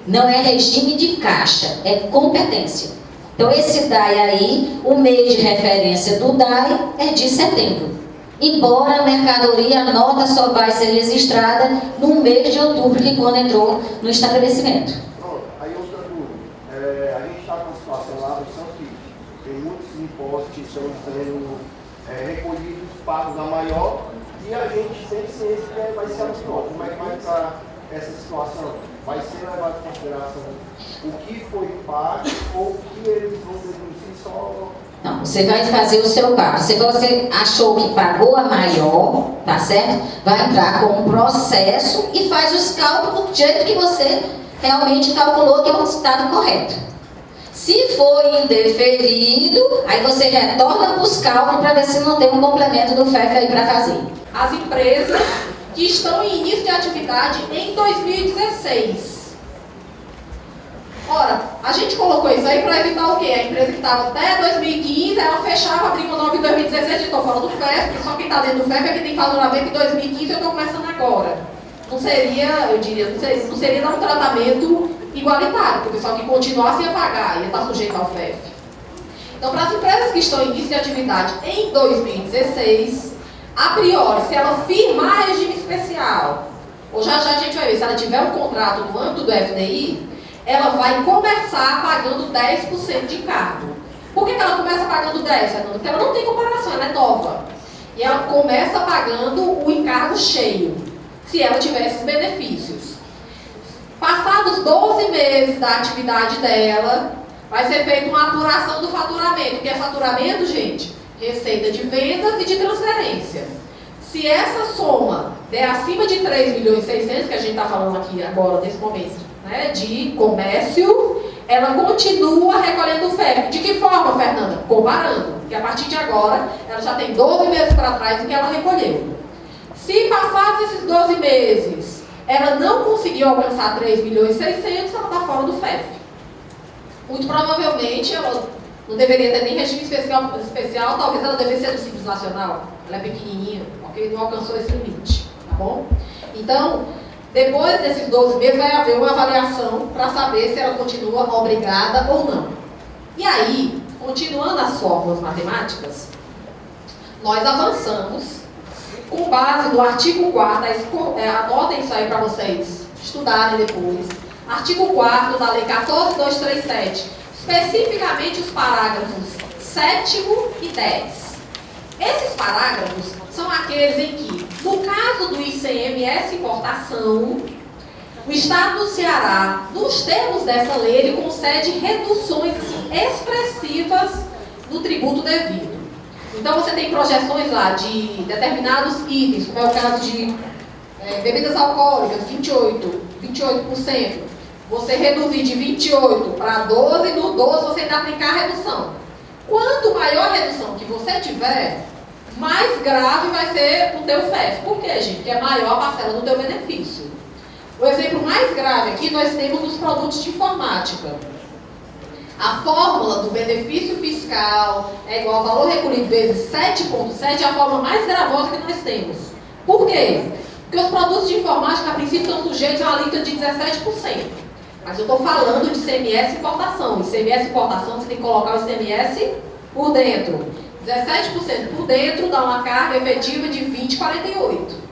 Não é regime de caixa, é competência. Então, esse DAI aí, o mês de referência do DAI é de setembro. Embora a mercadoria, a nota só vai ser registrada no mês de outubro, que é quando entrou no estabelecimento. Pronto, aí outra dúvida. A gente está com a situação lá do São Filho. Tem muitos impostos que estão sendo recolhidos, pagos a maior, e a gente tem ciência que vai ser a pior. Como é que vai estar essa situação? Vai ser levado em consideração o que foi pago ou o que eles vão deduzir só? Não, você vai fazer o seu cálculo. Se você achou que pagou a maior, tá certo? Vai entrar com um processo e faz os cálculos do jeito que você realmente calculou que é o estado correto. Se foi indeferido, aí você retorna para os cálculos para ver se não tem um complemento do FEF aí para fazer. As empresas que estão em início de atividade em 2016. Ora, a gente colocou isso aí para evitar o quê? A empresa que estava até 2015, ela fechava, abria uma nova em 2017, estou falando do FEF, porque só quem está dentro do FEF é que tem faturamento em 2015 eu estou começando agora. Não seria, eu diria, não seria dar um tratamento igualitário, porque o pessoal que continuasse ia pagar, ia estar sujeito ao FEF. Então, para as empresas que estão em início de atividade em 2016, a priori, se ela firmar regime especial, ou já a gente vai ver, se ela tiver um contrato no âmbito do FDI, ela vai começar pagando 10% de encargo. Por que ela começa pagando 10%? Porque ela não tem comparação, ela é nova. E ela começa pagando o encargo cheio, se ela tiver esses benefícios. Passados 12 meses da atividade dela, vai ser feita uma apuração do faturamento. O que é faturamento, gente? Receita de vendas e de transferência. Se essa soma der acima de 3 milhões e 600, que a gente está falando aqui agora, nesse momento, né, de comércio, ela continua recolhendo o FEF. De que forma, Fernanda? Comparando. Porque a partir de agora, ela já tem 12 meses para trás do que ela recolheu. Se passados esses 12 meses, ela não conseguiu alcançar 3 milhões e 600, ela está fora do FEF. Muito provavelmente, ela não deveria ter nem regime especial, talvez ela devesse ser do Simples Nacional. Ela é pequenininha, ok? Não alcançou esse limite, tá bom? Então, depois desses 12 meses, vai haver uma avaliação para saber se ela continua obrigada ou não. E aí, continuando as fórmulas matemáticas, nós avançamos com base no artigo 4º, anotem isso aí para vocês estudarem depois, artigo 4º da Lei 14.237, especificamente os parágrafos 7º e 10. Esses parágrafos são aqueles em que, no caso do ICMS importação, o Estado do Ceará, nos termos dessa lei, ele concede reduções expressivas no tributo devido. Então, você tem projeções lá de determinados itens, como é o caso de bebidas alcoólicas, 28%. Você reduzir de 28% para 12%, e no 12% você ainda aplicar a redução. Quanto maior a redução que você tiver, mais grave vai ser o teu FEF. Por quê, gente? Porque é maior a parcela do teu benefício. O exemplo mais grave aqui nós temos nos produtos de informática. A fórmula do benefício fiscal é igual ao valor recolhido vezes 7,7, é a fórmula mais gravosa que nós temos. Por quê? Porque os produtos de informática, a princípio, estão sujeitos a uma alíquota de 17%. Mas eu estou falando de ICMS importação. ICMS importação, você tem que colocar o ICMS por dentro. 17% por dentro dá uma carga efetiva de 20,48.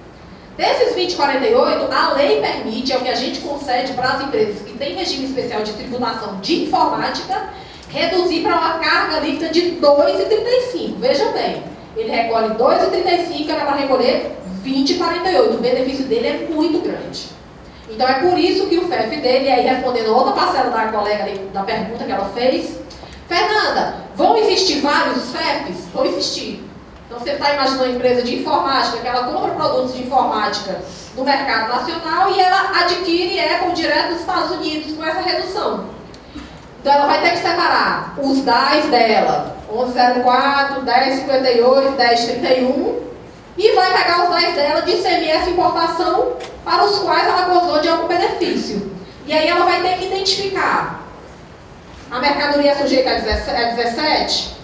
Desses 20,48, a lei permite, é o que a gente concede para as empresas que têm regime especial de tributação de informática, reduzir para uma carga líquida de 2,35. Vejam bem, ele recolhe 2,35, era para recolher 20,48. O benefício dele é muito grande. Então é por isso que o FEF dele, aí respondendo a outra parcela da colega ali, da pergunta que ela fez, Fernanda, vão existir vários FEFs? Vão existir. Então você está imaginando uma empresa de informática, que ela compra produtos de informática no mercado nacional e ela adquire Apple direto dos Estados Unidos com essa redução. Então ela vai ter que separar os DAIs dela, 1104, 1058, 1031, e vai pegar os DAIs dela de ICMS importação para os quais ela gozou de algum benefício. E aí ela vai ter que identificar: a mercadoria sujeita a 17,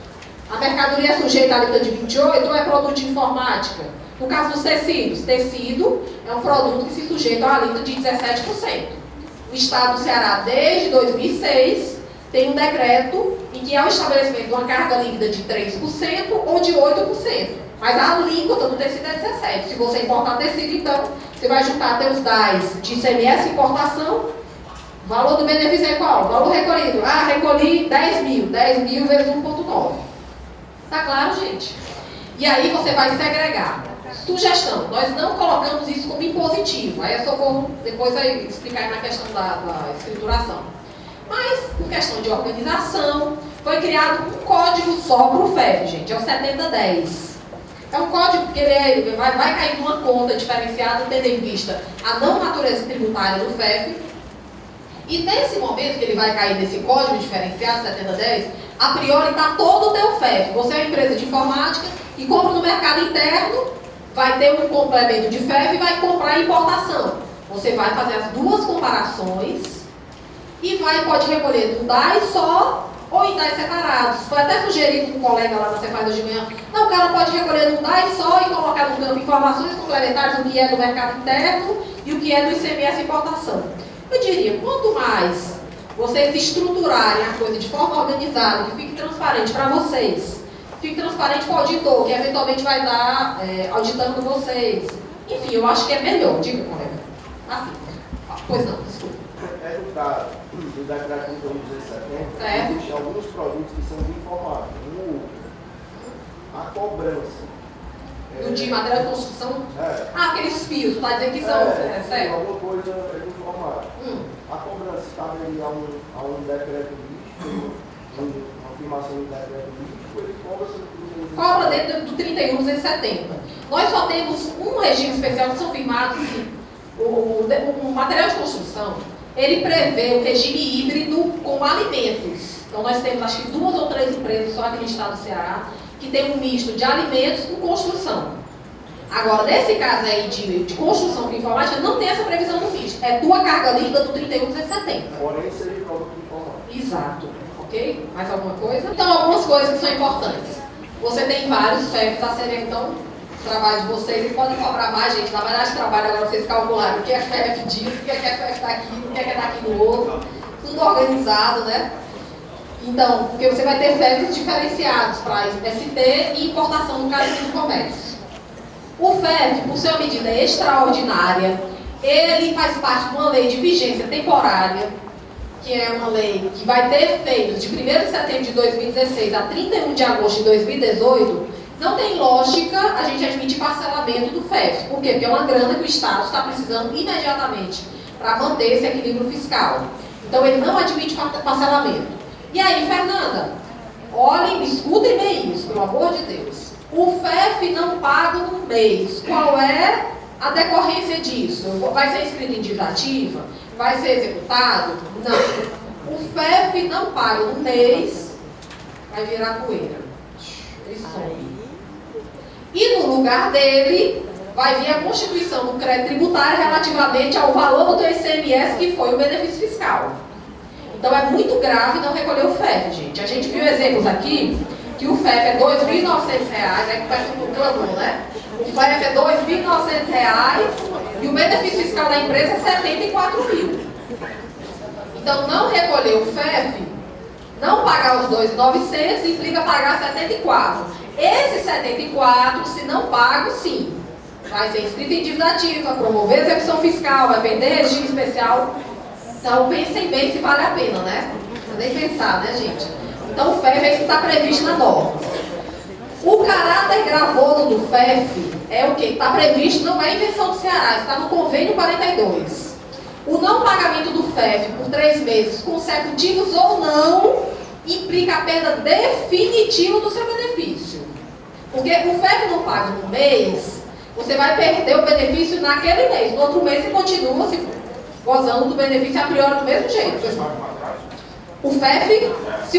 a mercadoria sujeita à alíquota de 28 ou é produto de informática? No caso dos tecidos, tecido é um produto que se sujeita a uma alíquota de 17%. O Estado do Ceará, desde 2006, tem um decreto em que há o estabelecimento de uma carga líquida de 3% ou de 8%. Mas a alíquota do tecido é 17%. Se você importar tecido, então, você vai juntar teus DAIs de ICMS importação. O valor do benefício é qual? O valor recolhido. Ah, recolhi 10 mil. 10 mil vezes 1,9. Tá claro, gente? E aí você vai segregar. Sugestão, nós não colocamos isso como impositivo. Aí é só vou depois aí explicar na questão da escrituração. Mas, por questão de organização, foi criado um código só para o FEF, gente. É o 7010. É um código que ele vai cair numa conta diferenciada, tendo em vista a não natureza tributária do FEF. E nesse momento que ele vai cair nesse código diferenciado, 7010, a priori está todo o teu FEF. Você é uma empresa de informática e compra no mercado interno, vai ter um complemento de FEF e vai comprar importação. Você vai fazer as duas comparações e pode recolher num DAI só ou em DAI separados. Foi até sugerido com um colega lá na Cefaz hoje de manhã. Não, o cara pode recolher num DAI só e colocar no campo informações complementares do que é do mercado interno e o que é do ICMS importação. Eu diria, quanto mais vocês estruturarem a coisa de forma organizada, que fique transparente para vocês, fique transparente para o auditor, que eventualmente vai estar auditando vocês. Enfim, eu acho que é melhor. Diga, colega. Assim. Pois não, desculpa. É do caso do decreto 1270, existem alguns produtos que são de informática. A cobrança. Do de matéria de construção? É. Ah, aqueles fios, tá dizendo que são. Certo. Alguma coisa é de informática. A cobrança estava ali a um decreto lístico, uma afirmação do decreto lístico, ele cobra sobre cobra dentro do 31.270. Nós só temos um regime especial que são firmados, o material de construção, ele prevê o regime híbrido com alimentos. Então nós temos acho que 2 ou 3 empresas só aqui no estado do Ceará que tem um misto de alimentos com construção. Agora, nesse caso aí de construção com informática, não tem essa previsão do misto. É tua carga líquida do 31.270. Porém, seria produto de informática. Exato. Ok? Mais alguma coisa? Então, algumas coisas que são importantes. Você tem vários FEFs a serem, então, trabalho de vocês, vocês podem cobrar mais, gente. Na verdade, trabalho agora vocês calcularem o que é FEF disso, o que é FEF daqui, o que é daqui no outro. Tudo organizado, né? Então, porque você vai ter FEFs diferenciados para ST e importação no caso do comércio. O FEF, por ser uma medida extraordinária, ele faz parte de uma lei de vigência temporária, que é uma lei que vai ter efeitos de 1º de setembro de 2016 a 31 de agosto de 2018. Não tem lógica a gente admitir parcelamento do FEF. Por quê? Porque é uma grana que o Estado está precisando imediatamente para manter esse equilíbrio fiscal. Então, ele não admite parcelamento. E aí, Fernanda, olhem, escutem bem isso, pelo amor de Deus. O FEF não paga no mês. Qual é a decorrência disso? Vai ser inscrito em dívida ativa? Vai ser executado? Não. O FEF não paga no mês, vai virar poeira. E no lugar dele, vai vir a constituição do crédito tributário relativamente ao valor do teu ICMS, que foi o benefício fiscal. Então é muito grave não recolher o FEF, gente. A gente viu exemplos aqui que o FEF é R$ 2.900, é que o pessoal clamou, né? O FEF é R$ 2.900 e o benefício fiscal da empresa é R$ 74 mil. Então, não recolher o FEF, não pagar os 2.900, implica pagar 74. Esse 74, se não pago, sim, vai ser inscrito em dívida ativa, promover execução fiscal, vai perder regime especial. Então, pensem bem se vale a pena, né? Não precisa nem pensar, né, gente? Então, o FEF é isso que está previsto na norma. O caráter gravoso do FEF é o que está previsto, não é invenção do Ceará, está no convênio 42. O não pagamento do FEF por 3 meses consecutivos ou não implica a perda definitiva do seu benefício. Porque o FEF não paga no mês, você vai perder o benefício naquele mês. No outro mês você continua gozando do benefício a priori do mesmo jeito. O FEF, se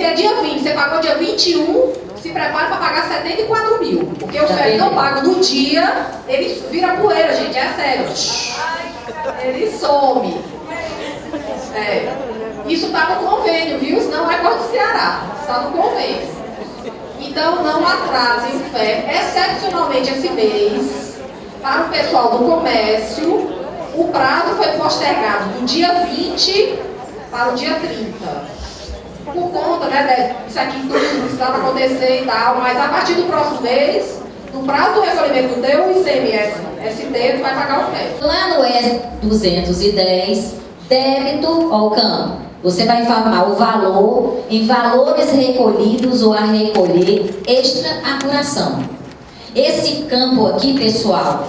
é dia 20, você pagou dia 21, se prepara para pagar 74 mil. Porque o FEF não paga no dia, ele vira poeira, gente, é sério. Ele some. Isso está no convênio, viu? Isso não é Corte do Ceará, está no convênio. Então, não atrasem o FEF, excepcionalmente esse mês, para o pessoal do comércio. O prazo foi postergado do dia 20 para o dia 30. Por conta, né, isso aqui tudo precisava acontecer e tal, mas a partir do próximo mês, no prazo do recolhimento do teu ICMS, ST, tu vai pagar o FEF. Lá no E210, débito ao campo, você vai informar o valor em valores recolhidos ou a recolher extra apuração. Esse campo aqui, pessoal,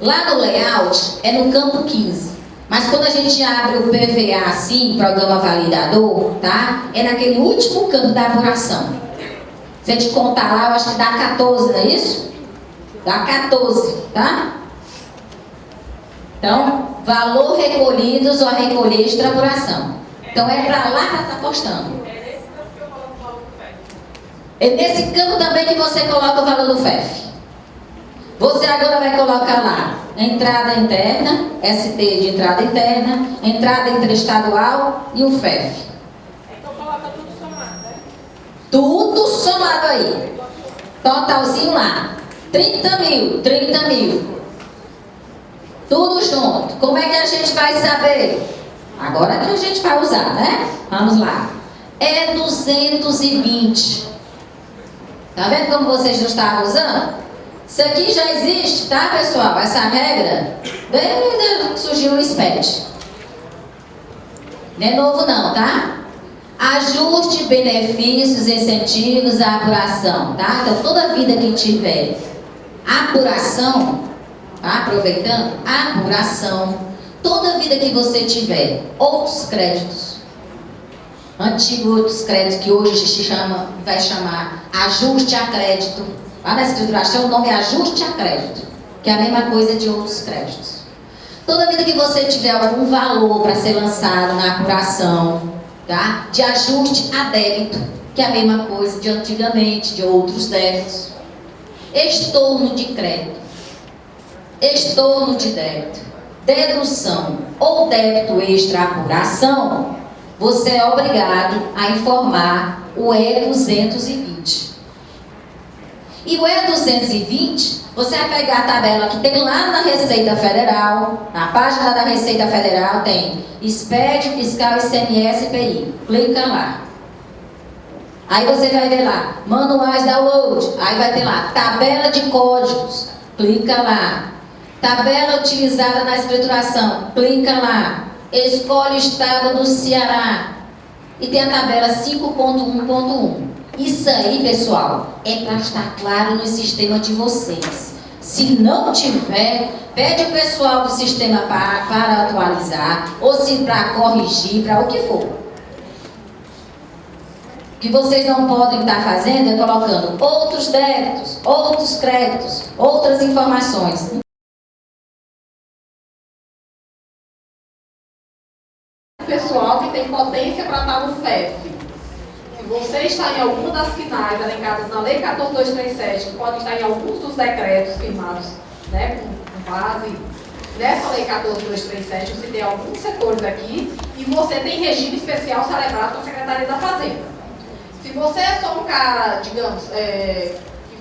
lá no layout é no campo 15. Mas quando a gente abre o PVA assim, Programa Validador, tá? É naquele último campo da apuração. Se a gente contar lá, eu acho que dá 14, não é isso? Dá 14, tá? Então, valor recolhidos ou a recolher extra apuração. Então é para lá que está apostando. É nesse campo também que você coloca o valor do FEF. Você agora vai colocar lá entrada interna, ST de entrada interna, entrada interestadual e o FEF. Então coloca tudo somado, né? Tudo somado aí. Totalzinho lá. 30 mil. Tudo junto. Como é que a gente vai saber? Agora que a gente vai usar, né? Vamos lá. É 220. Tá vendo como vocês não estavam usando? Isso aqui já existe, tá, pessoal? Essa regra, desde que surgiu o SPED. Não é novo não, tá? Ajuste, benefícios, incentivos, a apuração, tá? Então, toda vida que tiver apuração, tá? Aproveitando, apuração, toda vida que você tiver outros créditos, antigos outros créditos, que hoje se chama, vai chamar ajuste a crédito. Lá na escrituração o nome é ajuste a crédito, que é a mesma coisa de outros créditos. Toda vida que você tiver algum valor para ser lançado na apuração, tá? De ajuste a débito, que é a mesma coisa de antigamente, de outros débitos. Estorno de crédito, estorno de débito, dedução ou débito extra apuração, você é obrigado a informar o E220. E o E220, você vai pegar a tabela que tem lá na Receita Federal, na página da Receita Federal tem SPED, Fiscal, ICMS, IPI. Clica lá. Aí você vai ver lá, manuais download. Aí vai ter lá, tabela de códigos. Clica lá. Tabela utilizada na escrituração. Clica lá. Escolhe o estado do Ceará. E tem a tabela 5.1.1. Isso aí, pessoal, é para estar claro no sistema de vocês. Se não tiver, pede o pessoal do sistema para atualizar, ou se para corrigir, para o que for. O que vocês não podem estar fazendo é colocando outros débitos, outros créditos, outras informações. Pessoal que tem potência para estar no FEF. Se você está em alguma das finais elencadas na Lei 14.237, que pode estar em alguns dos decretos firmados, né, com base nessa Lei 14.237, você tem alguns setores aqui e você tem regime especial celebrado com a Secretaria da Fazenda. Se você é só um cara, digamos, que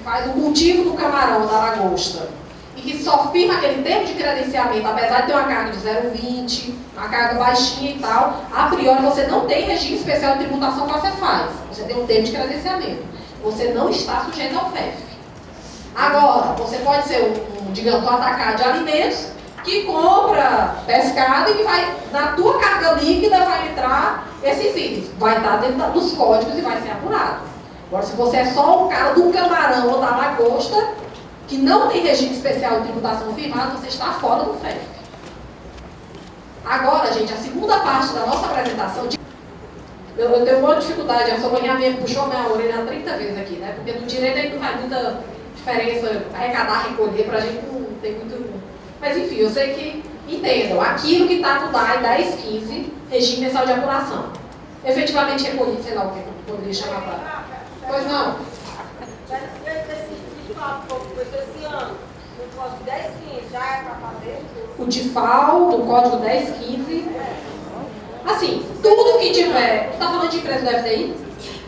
faz o cultivo do camarão, da lagosta, e que só firma aquele termo de credenciamento, apesar de ter uma carga de 0,20, uma carga baixinha e tal, a priori você não tem regime especial de tributação com a Cefaz. Você tem um termo de credenciamento. Você não está sujeito ao FEF. Agora, você pode ser digamos, um atacado de alimentos que compra pescado e que vai, na tua carga líquida, vai entrar esses itens. Vai estar dentro dos códigos e vai ser apurado. Agora, se você é só o cara do camarão ou da lagosta, que não tem regime especial de tributação firmado, você está fora do FEF. Agora, gente, a segunda parte da nossa apresentação... Eu tenho uma dificuldade, a Socorrinha mesmo puxou minha orelha 30 vezes aqui, né? Porque no direito aí não faz muita diferença arrecadar, recolher, pra gente não tem muito... Mas enfim, eu sei que entendam, aquilo que está no DAI 1015, regime mensal de apuração. Efetivamente recolhido, sei lá o que eu poderia chamar para... Pois não. Esse ano, no código 1015, já é para fazer? O DIFAL, do código 1015. Assim, tudo que tiver... Você está falando de empresa do FDI?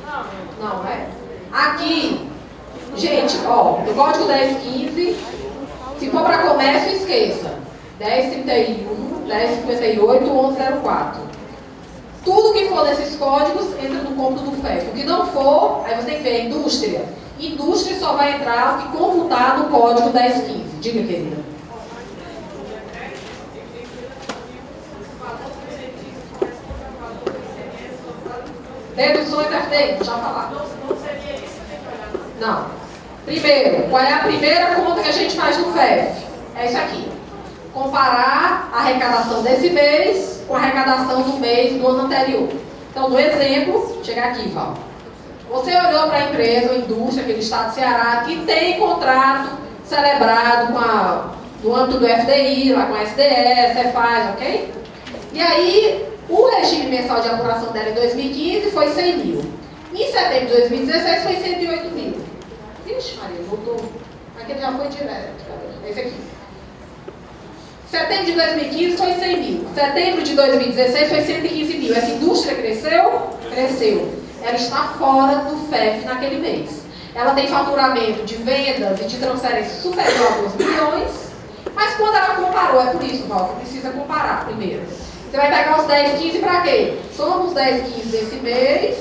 Não. Não, é? Aqui, gente, ó, no código 1015, se for para comércio, esqueça. 1031, 1058, 1104. Tudo que for desses códigos entra no cômputo do FEF. O que não for, aí você tem que ver a indústria. Indústria só vai entrar o que computar no código 1015. Diga, querida. Deduções FDI, deixa eu falar. Não. Primeiro, qual é a primeira conta que a gente faz no FEF? É isso aqui. Comparar a arrecadação desse mês com a arrecadação do mês do ano anterior. Então, no exemplo, chega aqui, Val. Você olhou para a empresa, a indústria aqui do estado do Ceará, que tem contrato celebrado no âmbito do FDI, lá com a SDE, Cefaz, ok? E aí, o regime mensal de apuração dela em 2015 foi 100 mil. Em setembro de 2016 foi 108 mil. Ixi, Maria, voltou. Aquele já foi direto. Esse aqui. Setembro de 2015 foi 100 mil. Setembro de 2016 foi 115 mil. Essa indústria cresceu? Cresceu. Ela está fora do FEF naquele mês. Ela tem faturamento de vendas e de transferência superior a 2 milhões. Mas quando ela comparou, é por isso, Val, que precisa comparar primeiro. Você vai pegar os 10, 15 para quê? Soma os 10, 15 desse mês,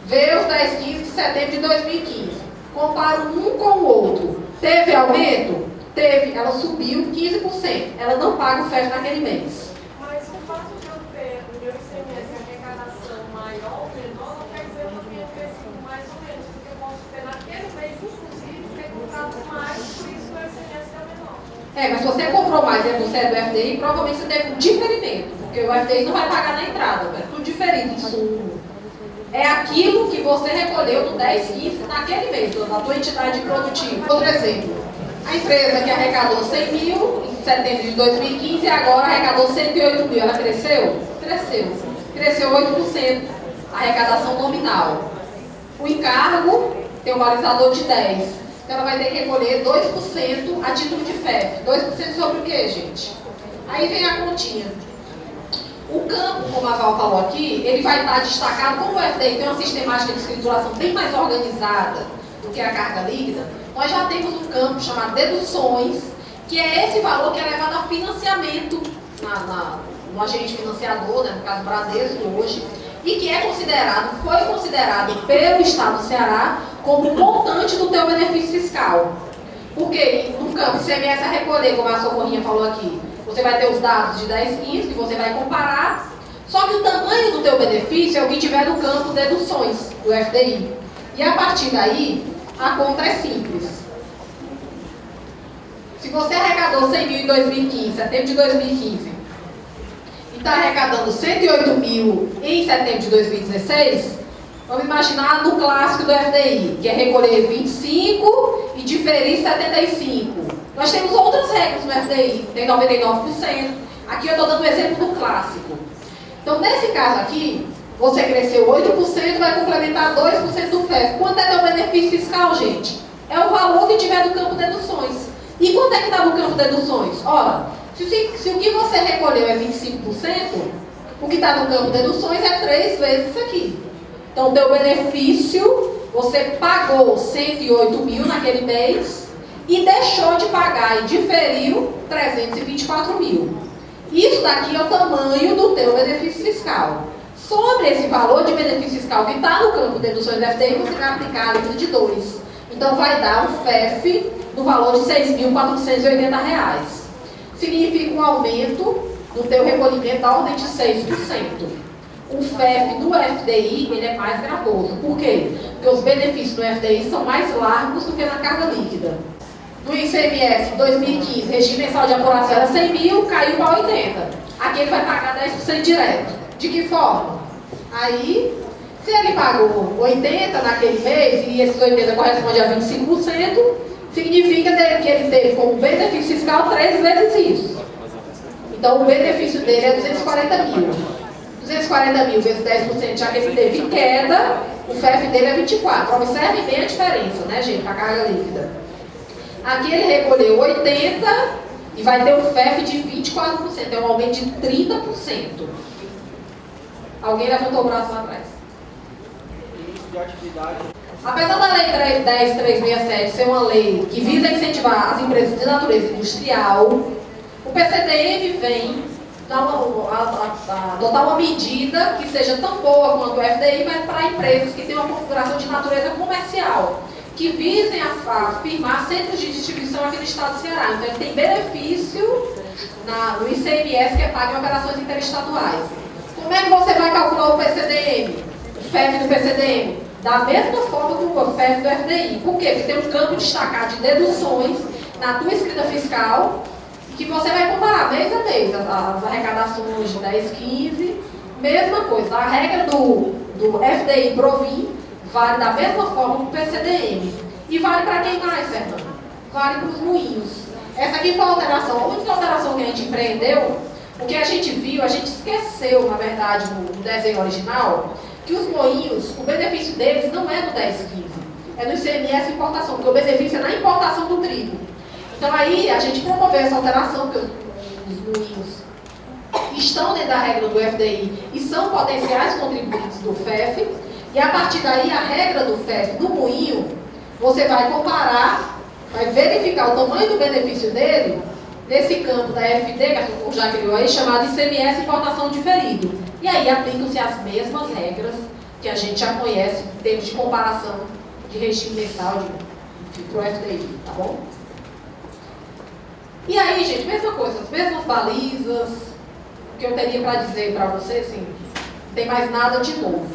vê os 10, 15 de setembro de 2015. Compara um com o outro. Teve aumento? Teve. Ela subiu 15%. Ela não paga o FEF naquele mês. Mas o fato de eu ter o meu ICMS e arrecadação maior ou menor, não quer dizer que eu tenha crescido mais ou menos, porque eu posso ter naquele mês, inclusive, ter comprado mais, por isso o ICMS é menor. Mas se você comprou mais e você é do FDI, provavelmente você teve um diferimento, porque o FDI não vai pagar na entrada, é tudo diferente, insumo. É aquilo que você recolheu no 10, 15 naquele mês, na tua entidade produtiva. Outro exemplo, a empresa que arrecadou 100 mil em setembro de 2015 e agora arrecadou 108 mil, ela cresceu? Cresceu. Cresceu 8%, a arrecadação nominal. O encargo tem um balizador de 10%. Então ela vai ter que recolher 2% a título de FEF. 2% sobre o quê, gente? Aí vem a continha. O campo, como a Val falou aqui, ele vai estar destacado. Como o FDI tem uma sistemática de escrituração bem mais organizada do que a carga líquida, nós já temos um campo chamado deduções, que é esse valor que é levado a financiamento no agente financiador, né, no caso Bradesco hoje, e que é considerado, foi considerado pelo Estado do Ceará como montante do teu benefício fiscal. Porque no campo ICMS a recolher, como a Socorrinha falou aqui, você vai ter os dados de 10, 15 que você vai comparar, só que o tamanho do teu benefício é o que tiver no campo deduções do FDI. E a partir daí, a conta é simples. Se você arrecadou 100 mil em 2015, setembro de 2015, e está arrecadando 108 mil em setembro de 2016, vamos imaginar no clássico do FDI, que é recolher 25 e diferir 75. Nós temos outras regras no FDI, tem 99%. Aqui eu estou dando o exemplo do clássico. Então, nesse caso aqui, você cresceu 8%, vai complementar 2% do FEF. Quanto é teu benefício fiscal, gente? É o valor que tiver no campo deduções. E quanto é que está no campo deduções? Ora, se o que você recolheu é 25%, o que está no campo deduções é 3 vezes isso aqui. Então, teu benefício, você pagou 108 mil naquele mês, e deixou de pagar e diferiu 324 mil. Isso daqui é o tamanho do teu benefício fiscal. Sobre esse valor de benefício fiscal que está no campo de deduções do FDI, você vai aplicar a alíquota de 2. Então vai dar um FEF no valor de R$ 6.480. Significa um aumento no teu recolhimento da ordem de 6%. O FEF do FDI, ele é mais gravoso. Por quê? Porque os benefícios do FDI são mais largos do que na carga líquida. No ICMS, 2015, regime mensal de apuração era 100 mil, caiu para 80. Aqui ele vai pagar 10% direto. De que forma? Aí, se ele pagou 80 naquele mês, e esses 80 correspondem a 25%, significa que ele teve como benefício fiscal 3 vezes isso. Então, o benefício dele é 240 mil. 240 mil vezes 10%, já que ele teve queda, o FEF dele é 24. Observe bem a diferença, né, gente, para a carga líquida. Aqui ele recolheu 80 e vai ter um FEF de 24%, é um aumento de 30%. Alguém levantou o braço lá atrás. Apesar da Lei 10.367 ser uma lei que visa incentivar as empresas de natureza industrial, o PCDM vem adotar uma medida que seja tão boa quanto o FDI, mas para empresas que têm uma configuração de natureza comercial, que visem a firmar centros de distribuição aqui no estado do Ceará. Então, ele tem benefício no ICMS que é pago em operações interestaduais. Como é que você vai calcular o PCDM? O FEF do PCDM? Da mesma forma que o FEF do FDI. Por quê? Porque tem um campo destacado de deduções na tua escrita fiscal que você vai comparar mês a mês. As arrecadações de 10, 15, mesma coisa. A regra do FDI Provim vale da mesma forma que o PCDM. E vale para quem mais, Fernando? Vale para os moinhos. Essa aqui foi a alteração. A única alteração que a gente empreendeu, o que a gente viu, a gente esqueceu, na verdade, no desenho original, que os moinhos, o benefício deles não é no 10, 15. É no ICMS importação, porque o benefício é na importação do trigo. Então aí a gente promoveu essa alteração, porque os moinhos estão dentro da regra do FDI e são potenciais contribuintes do FEF. E a partir daí, a regra do FEF do moinho, você vai comparar, vai verificar o tamanho do benefício dele nesse campo da FD, que a gente já criou aí, chamado ICMS Importação Diferido. E aí aplicam-se as mesmas regras que a gente já conhece em termos de comparação de regime mensal para o FDI, tá bom? E aí, gente, mesma coisa, as mesmas balizas, o que eu teria para dizer para vocês, assim, não tem mais nada de novo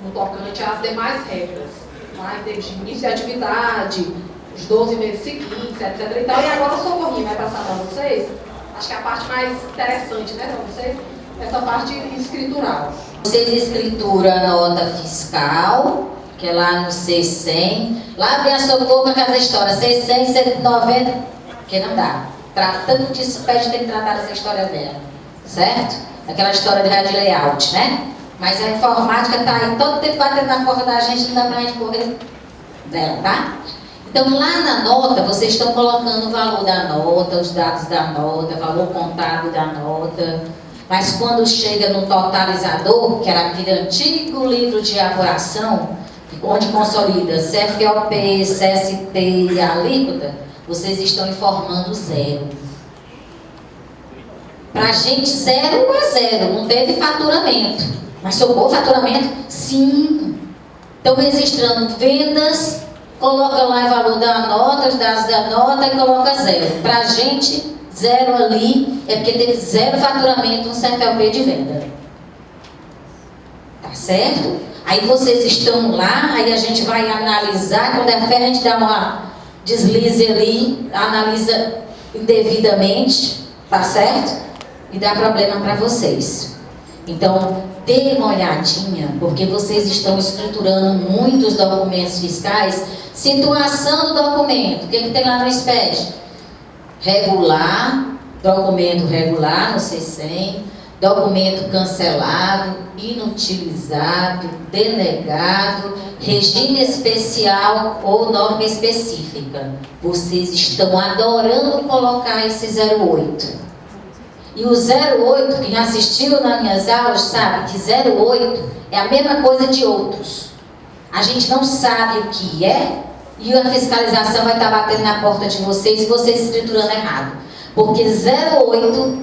no tocante às demais regras, tá? Em termos de início de atividade, os 12 meses seguintes, etc. E agora o Socorrinho vai passar para vocês, acho que é a parte mais interessante, né, para vocês, essa parte escritural. Vocês escrituram a nota fiscal, que é lá no C100, lá vem a Socorro com aquela história, C100, 190, que não dá. Tratando disso, pede ter que tratar dessa história dela, certo? Aquela história de rádio layout, né? Mas a informática está aí todo tempo batendo na porta da gente, não dá pra gente correr dela, tá? Então, lá na nota, vocês estão colocando o valor da nota, os dados da nota, o valor contábil da nota. Mas quando chega no totalizador, que era aquele antigo livro de apuração, onde consolida CFOP, CST e a alíquota, vocês estão informando zero. Para a gente, zero é zero, não teve faturamento. Mas socorro faturamento? Sim. Estão registrando vendas, coloca lá o valor da nota, os dados da nota e coloca zero. Para a gente, zero ali é porque teve zero faturamento no CFOP de venda. Tá certo? Aí vocês estão lá, aí a gente vai analisar, quando é fé a gente dá uma deslize ali, analisa indevidamente, tá certo? E dá problema para vocês. Então, dê uma olhadinha, porque vocês estão estruturando muitos documentos fiscais. Situação do documento, o que tem lá no SPED? Regular, documento regular no C100, documento cancelado, inutilizado, denegado, regime especial ou norma específica. Vocês estão adorando colocar esse 08. E o 08, quem assistiu nas minhas aulas sabe que 08 é a mesma coisa de outros. A gente não sabe o que é e a fiscalização vai estar batendo na porta de vocês e vocês escriturando errado. Porque 08,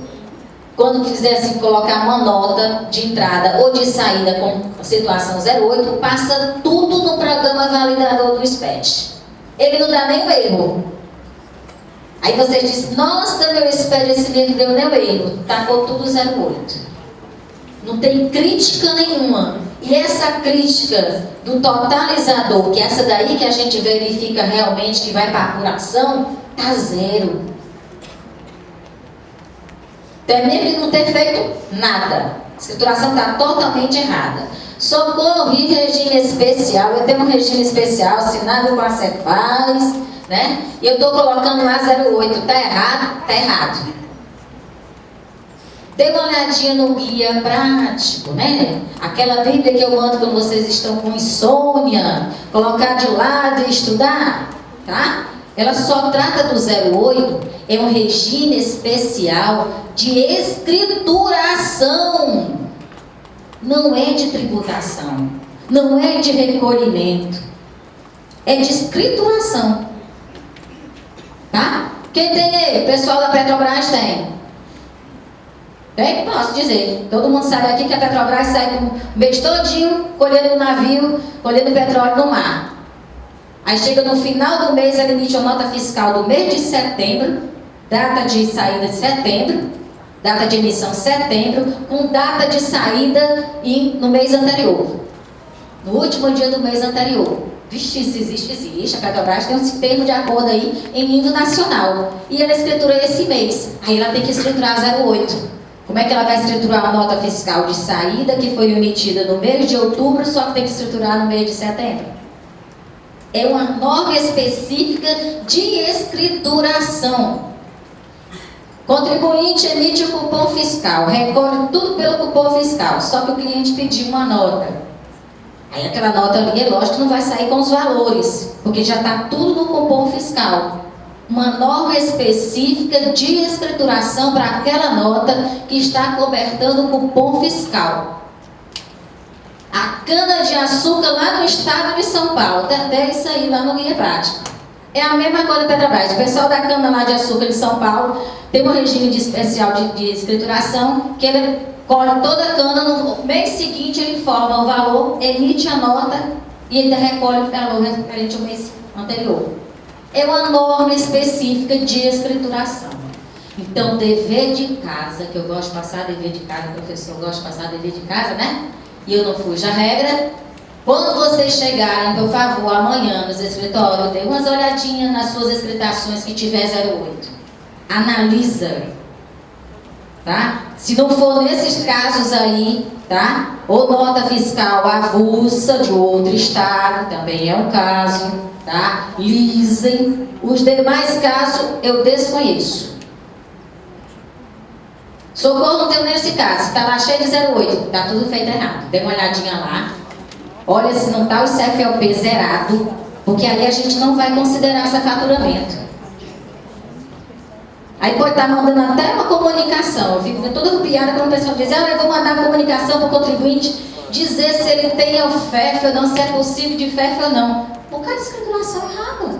quando quisessem colocar uma nota de entrada ou de saída com situação 08, passa tudo no programa validador do SPED. Ele não dá nem o erro. Aí vocês dizem, nossa, meu SPED, esse livro deu nem o erro. Tacou tudo 08. Não tem crítica nenhuma. E essa crítica do totalizador, que é essa daí que a gente verifica realmente que vai para a apuração, tá zero. Até mesmo de não ter feito nada. A escrituração está totalmente errada. Socorro e regime especial. Eu tenho um regime especial assinado com a Cefaz, né? E eu estou colocando lá 08. Está errado? Está errado. Dê uma olhadinha no guia prático, né? Aquela Bíblia que eu mando quando vocês estão com insônia, colocar de lado e estudar, tá? Ela só trata do 08, é um regime especial de escrituração. Não é de tributação, não é de recolhimento, é de escrituração. Tá? Quem tem ele? O pessoal da Petrobras tem. Tem? Posso dizer. Todo mundo sabe aqui que a Petrobras sai com o mês todinho colhendo navio, colhendo petróleo no mar. Aí chega no final do mês, ela emite uma nota fiscal do mês de setembro, data de saída de setembro, data de emissão setembro, com data de saída no mês anterior. No último dia do mês anterior. Vixe, isso existe. A Petrobras tem um termo de acordo aí em nível nacional. E ela escritura esse mês. Aí ela tem que escriturar 08. Como é que ela vai escriturar a nota fiscal de saída que foi emitida no mês de outubro, só que tem que escriturar no mês de setembro? É uma norma específica de escrituração. Contribuinte emite o cupom fiscal, recolhe tudo pelo cupom fiscal, só que o cliente pediu uma nota. Aí aquela nota ali, é lógico que não vai sair com os valores, porque já está tudo no cupom fiscal. Uma norma específica de escrituração para aquela nota que está cobertando o cupom fiscal. A cana-de-açúcar lá no estado de São Paulo, até isso aí lá no guia prático. É a mesma coisa da Petrobras. O pessoal da cana lá de açúcar de São Paulo tem um regime especial de escrituração que ele colhe toda a cana, no mês seguinte ele informa o valor, emite a nota e ainda recolhe o valor referente ao mês anterior. É uma norma específica de escrituração. Então, dever de casa, que eu gosto de passar dever de casa, o professor gosta de passar dever de casa, né? E eu não fujo a regra. Quando vocês chegarem, por favor, amanhã nos escritórios, dê umas olhadinhas nas suas escritações que tiver 08. Analisa. Tá? Se não for nesses casos aí, tá? Ou nota fiscal avulsa de outro estado, também é um caso, tá? Lisem. Os demais casos eu desconheço. Socorro não tem nesse caso, está lá cheio de 08, está tudo feito errado. Dê uma olhadinha lá. Olha se não está o CFLP zerado, porque aí a gente não vai considerar esse faturamento. Aí pode estar mandando até uma comunicação. Eu fico toda arrepiada quando a pessoa diz, eu vou mandar comunicação para o contribuinte dizer se ele tem o FEF ou não, se é possível de FEF ou não. Por causa de escrituração errada.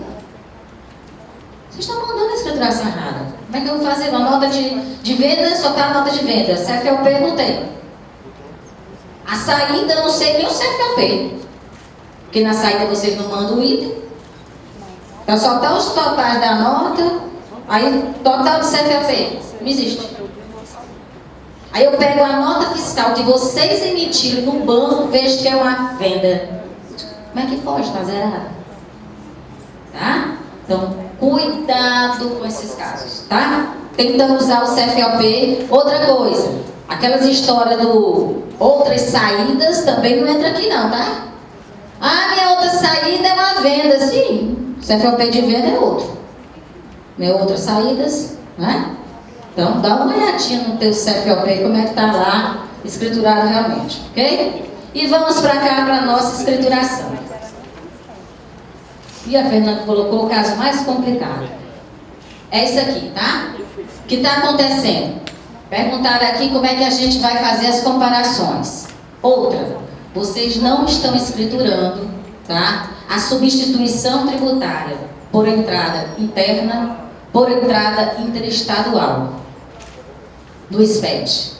Vocês estão mandando a escrituração errada. Como é que eu vou fazer? Uma nota de venda, só está a nota de venda. CFLP não tem. A saída, eu não sei nem o CFLP. Porque na saída vocês não mandam o item. Então só está os totais da nota. Aí, total do CFLP. Não existe. Aí eu pego a nota fiscal que vocês emitiram no banco, vejo que é uma venda. Como é que pode estar zerada? Tá? Então, cuidado com esses casos, tá? Tenta usar o CFLP. Outra coisa, aquelas histórias do outras saídas também não entra aqui não, tá? Minha outra saída é uma venda. Sim, CFLP de venda é outro. Outras saídas, né? Então, dá uma olhadinha no teu CFLP, como é que está lá, escriturado realmente, ok? E vamos para cá, para a nossa escrituração. E a Fernanda colocou o caso mais complicado. É isso aqui, tá? O que está acontecendo? Perguntaram aqui como é que a gente vai fazer as comparações. Outra, vocês não estão escriturando, tá? a substituição tributária por entrada interna, por entrada interestadual no SPED.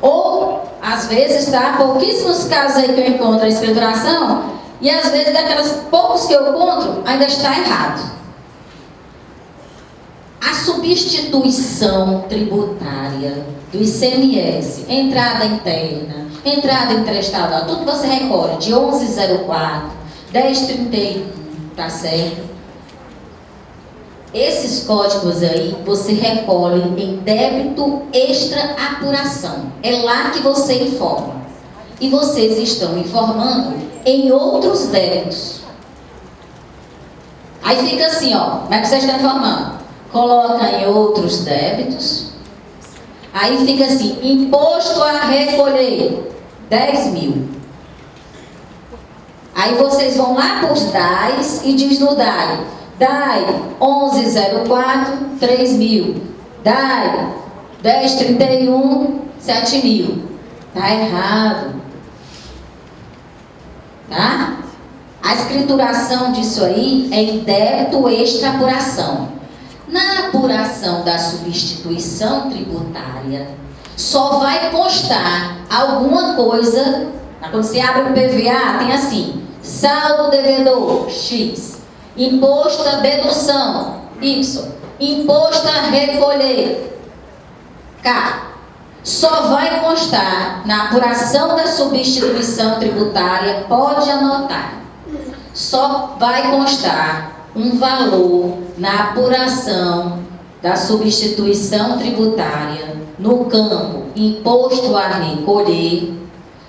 Ou, às vezes, tá? Pouquíssimos casos aí que eu encontro a escrituração, e às vezes daquelas poucos que eu encontro, ainda está errado. A substituição tributária do ICMS, entrada interna, entrada interestadual, tudo você recolhe de 1104, 1031, tá certo? Esses códigos aí você recolhe em débito extra apuração. É lá que você informa. E vocês estão informando em outros débitos. Aí fica assim, ó, como é que vocês estão informando? Coloca em outros débitos. Aí fica assim, imposto a recolher, 10 mil. Aí vocês vão lá para os DAIs e diz no DAI, DAI 1104, 3 mil. DAI 1031, 7 mil. Tá errado. Tá? A escrituração disso aí é em débito extra apuração. Na apuração da substituição tributária, só vai constar alguma coisa. Quando você abre o PVA, tem assim: saldo devedor, X. Imposto a dedução, Y. Imposto a recolher, K. Só vai constar na apuração da substituição tributária, pode anotar. Só vai constar um valor na apuração da substituição tributária no campo imposto a recolher,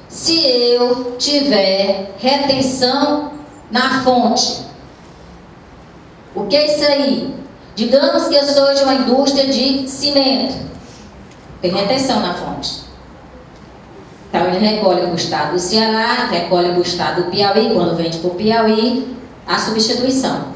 se eu tiver retenção na fonte. O que é isso aí? Digamos que eu sou de uma indústria de cimento, tem retenção na fonte. Então ele recolhe para o estado do Ceará, recolhe para o estado do Piauí, quando vende para o Piauí, a substituição.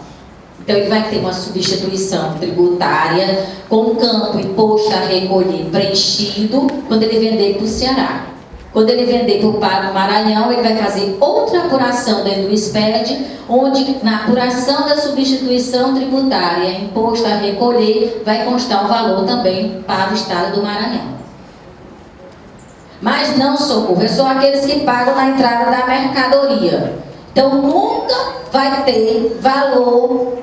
Então ele vai ter uma substituição tributária com o campo imposto a recolher preenchido quando ele vender para o Ceará. Quando ele vender para o Maranhão, ele vai fazer outra apuração dentro do SPED, onde na apuração da substituição tributária imposto a recolher, vai constar um valor também para o estado do Maranhão. Mas não, socorro, são aqueles que pagam na entrada da mercadoria. Então nunca vai ter valor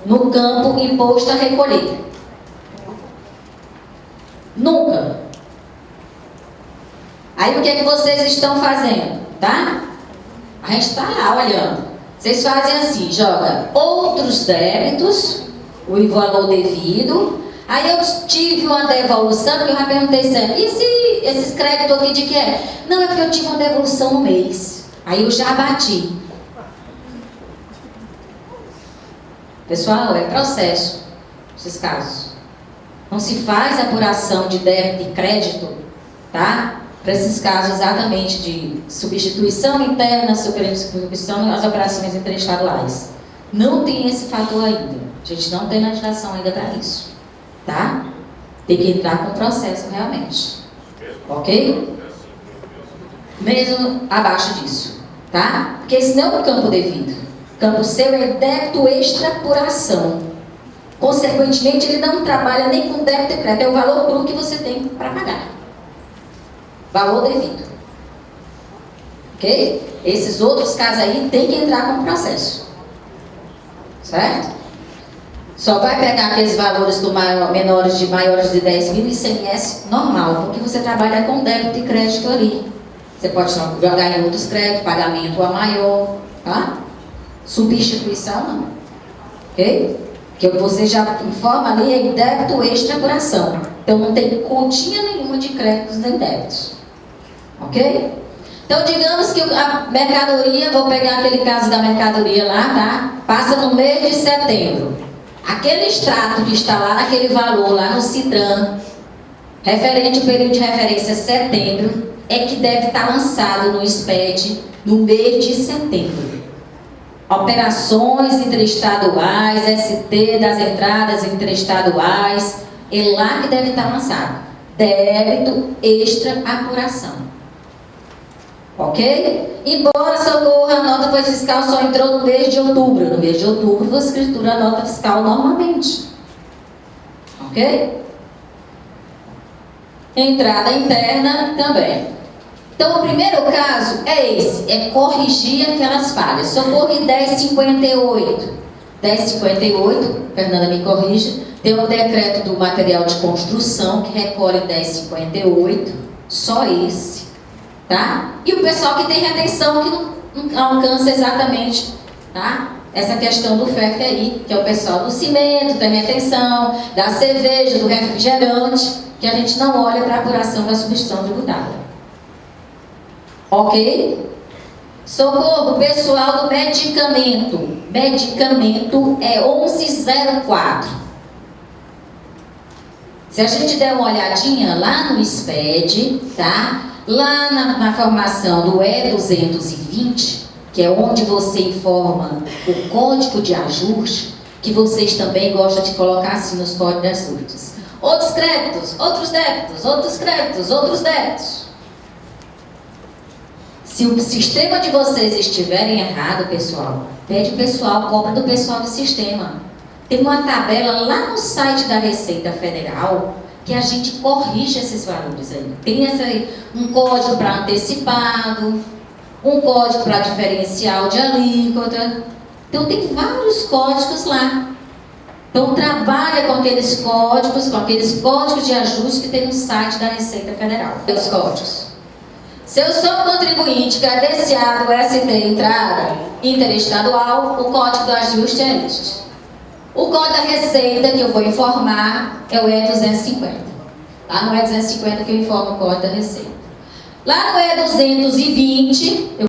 no campo imposto a recolher. Nunca. Aí o que é que vocês estão fazendo, tá? A gente está lá olhando. Vocês fazem assim, joga outros débitos, o valor devido. Aí eu tive uma devolução, porque eu já perguntei sempre, e esses créditos aqui de que é? Não, é porque eu tive uma devolução no mês. Aí eu já bati. Pessoal, é processo, esses casos. Não se faz apuração de débito e crédito, tá? Para esses casos exatamente de substituição interna, substituição nas operações interestaduais. Não tem esse fator ainda. A gente não tem legislação ainda para isso, tá? Tem que entrar com o processo realmente. Ok? Mesmo abaixo disso, tá? Porque esse não é o campo devido. Campo seu é débito extra apuração. Consequentemente, ele não trabalha nem com débito e crédito. É o valor cru que você tem para pagar. Valor devido. Ok? Esses outros casos aí tem que entrar com o processo. Certo? Só vai pegar aqueles valores menores de maiores de 10 mil ICMS normal, porque você trabalha com débito e crédito ali. Você pode jogar em outros créditos, pagamento a maior, tá? Substituição não. Ok? Que você já informa ali em débito extra apuração. Então não tem continha nenhuma de créditos nem débitos. Ok? Então digamos que a mercadoria, vou pegar aquele caso da mercadoria lá, tá? Passa no mês de setembro. Aquele extrato que está lá naquele valor, lá no CITRAN, referente ao período de referência setembro, é que deve estar lançado no SPED no mês de setembro. Operações interestaduais, ST das entradas interestaduais, é lá que deve estar lançado. Débito extra apuração. Ok? Embora, Socorro, a nota fiscal só entrou no mês de outubro. No mês de outubro, você escritura a nota fiscal normalmente. Ok? Entrada interna também. Então, o primeiro caso é esse, é corrigir aquelas falhas. Socorro em 1058. 1058, Fernanda me corrige, tem um decreto do material de construção que recolhe 1058, só esse, tá? E o pessoal que tem retenção que não alcança exatamente, tá? Essa questão do FEF aí, que é o pessoal do cimento, da retenção, da cerveja, do refrigerante, que a gente não olha para a apuração da substituição tributária. Ok? Socorro, pessoal do medicamento. Medicamento é 1104. Se a gente der uma olhadinha lá no SPED, tá? Lá na formação do E220, que é onde você informa o código de ajuste, que vocês também gostam de colocar assim nos códigos de ajustes. Outros créditos, outros débitos, outros créditos, outros débitos. Se o sistema de vocês estiverem errado, pessoal, pede o pessoal, cobra do pessoal do sistema. Tem uma tabela lá no site da Receita Federal que a gente corrige esses valores aí. Tem um código para antecipado, um código para diferencial de alíquota. Então tem vários códigos lá. Então trabalha com aqueles códigos de ajuste que tem no site da Receita Federal. Os códigos. Se eu sou contribuinte credenciado ST entrada interestadual, o código do ajuste é este. O código da receita que eu vou informar é o E250. Lá no E250 que eu informo o código da receita. Lá no E220, eu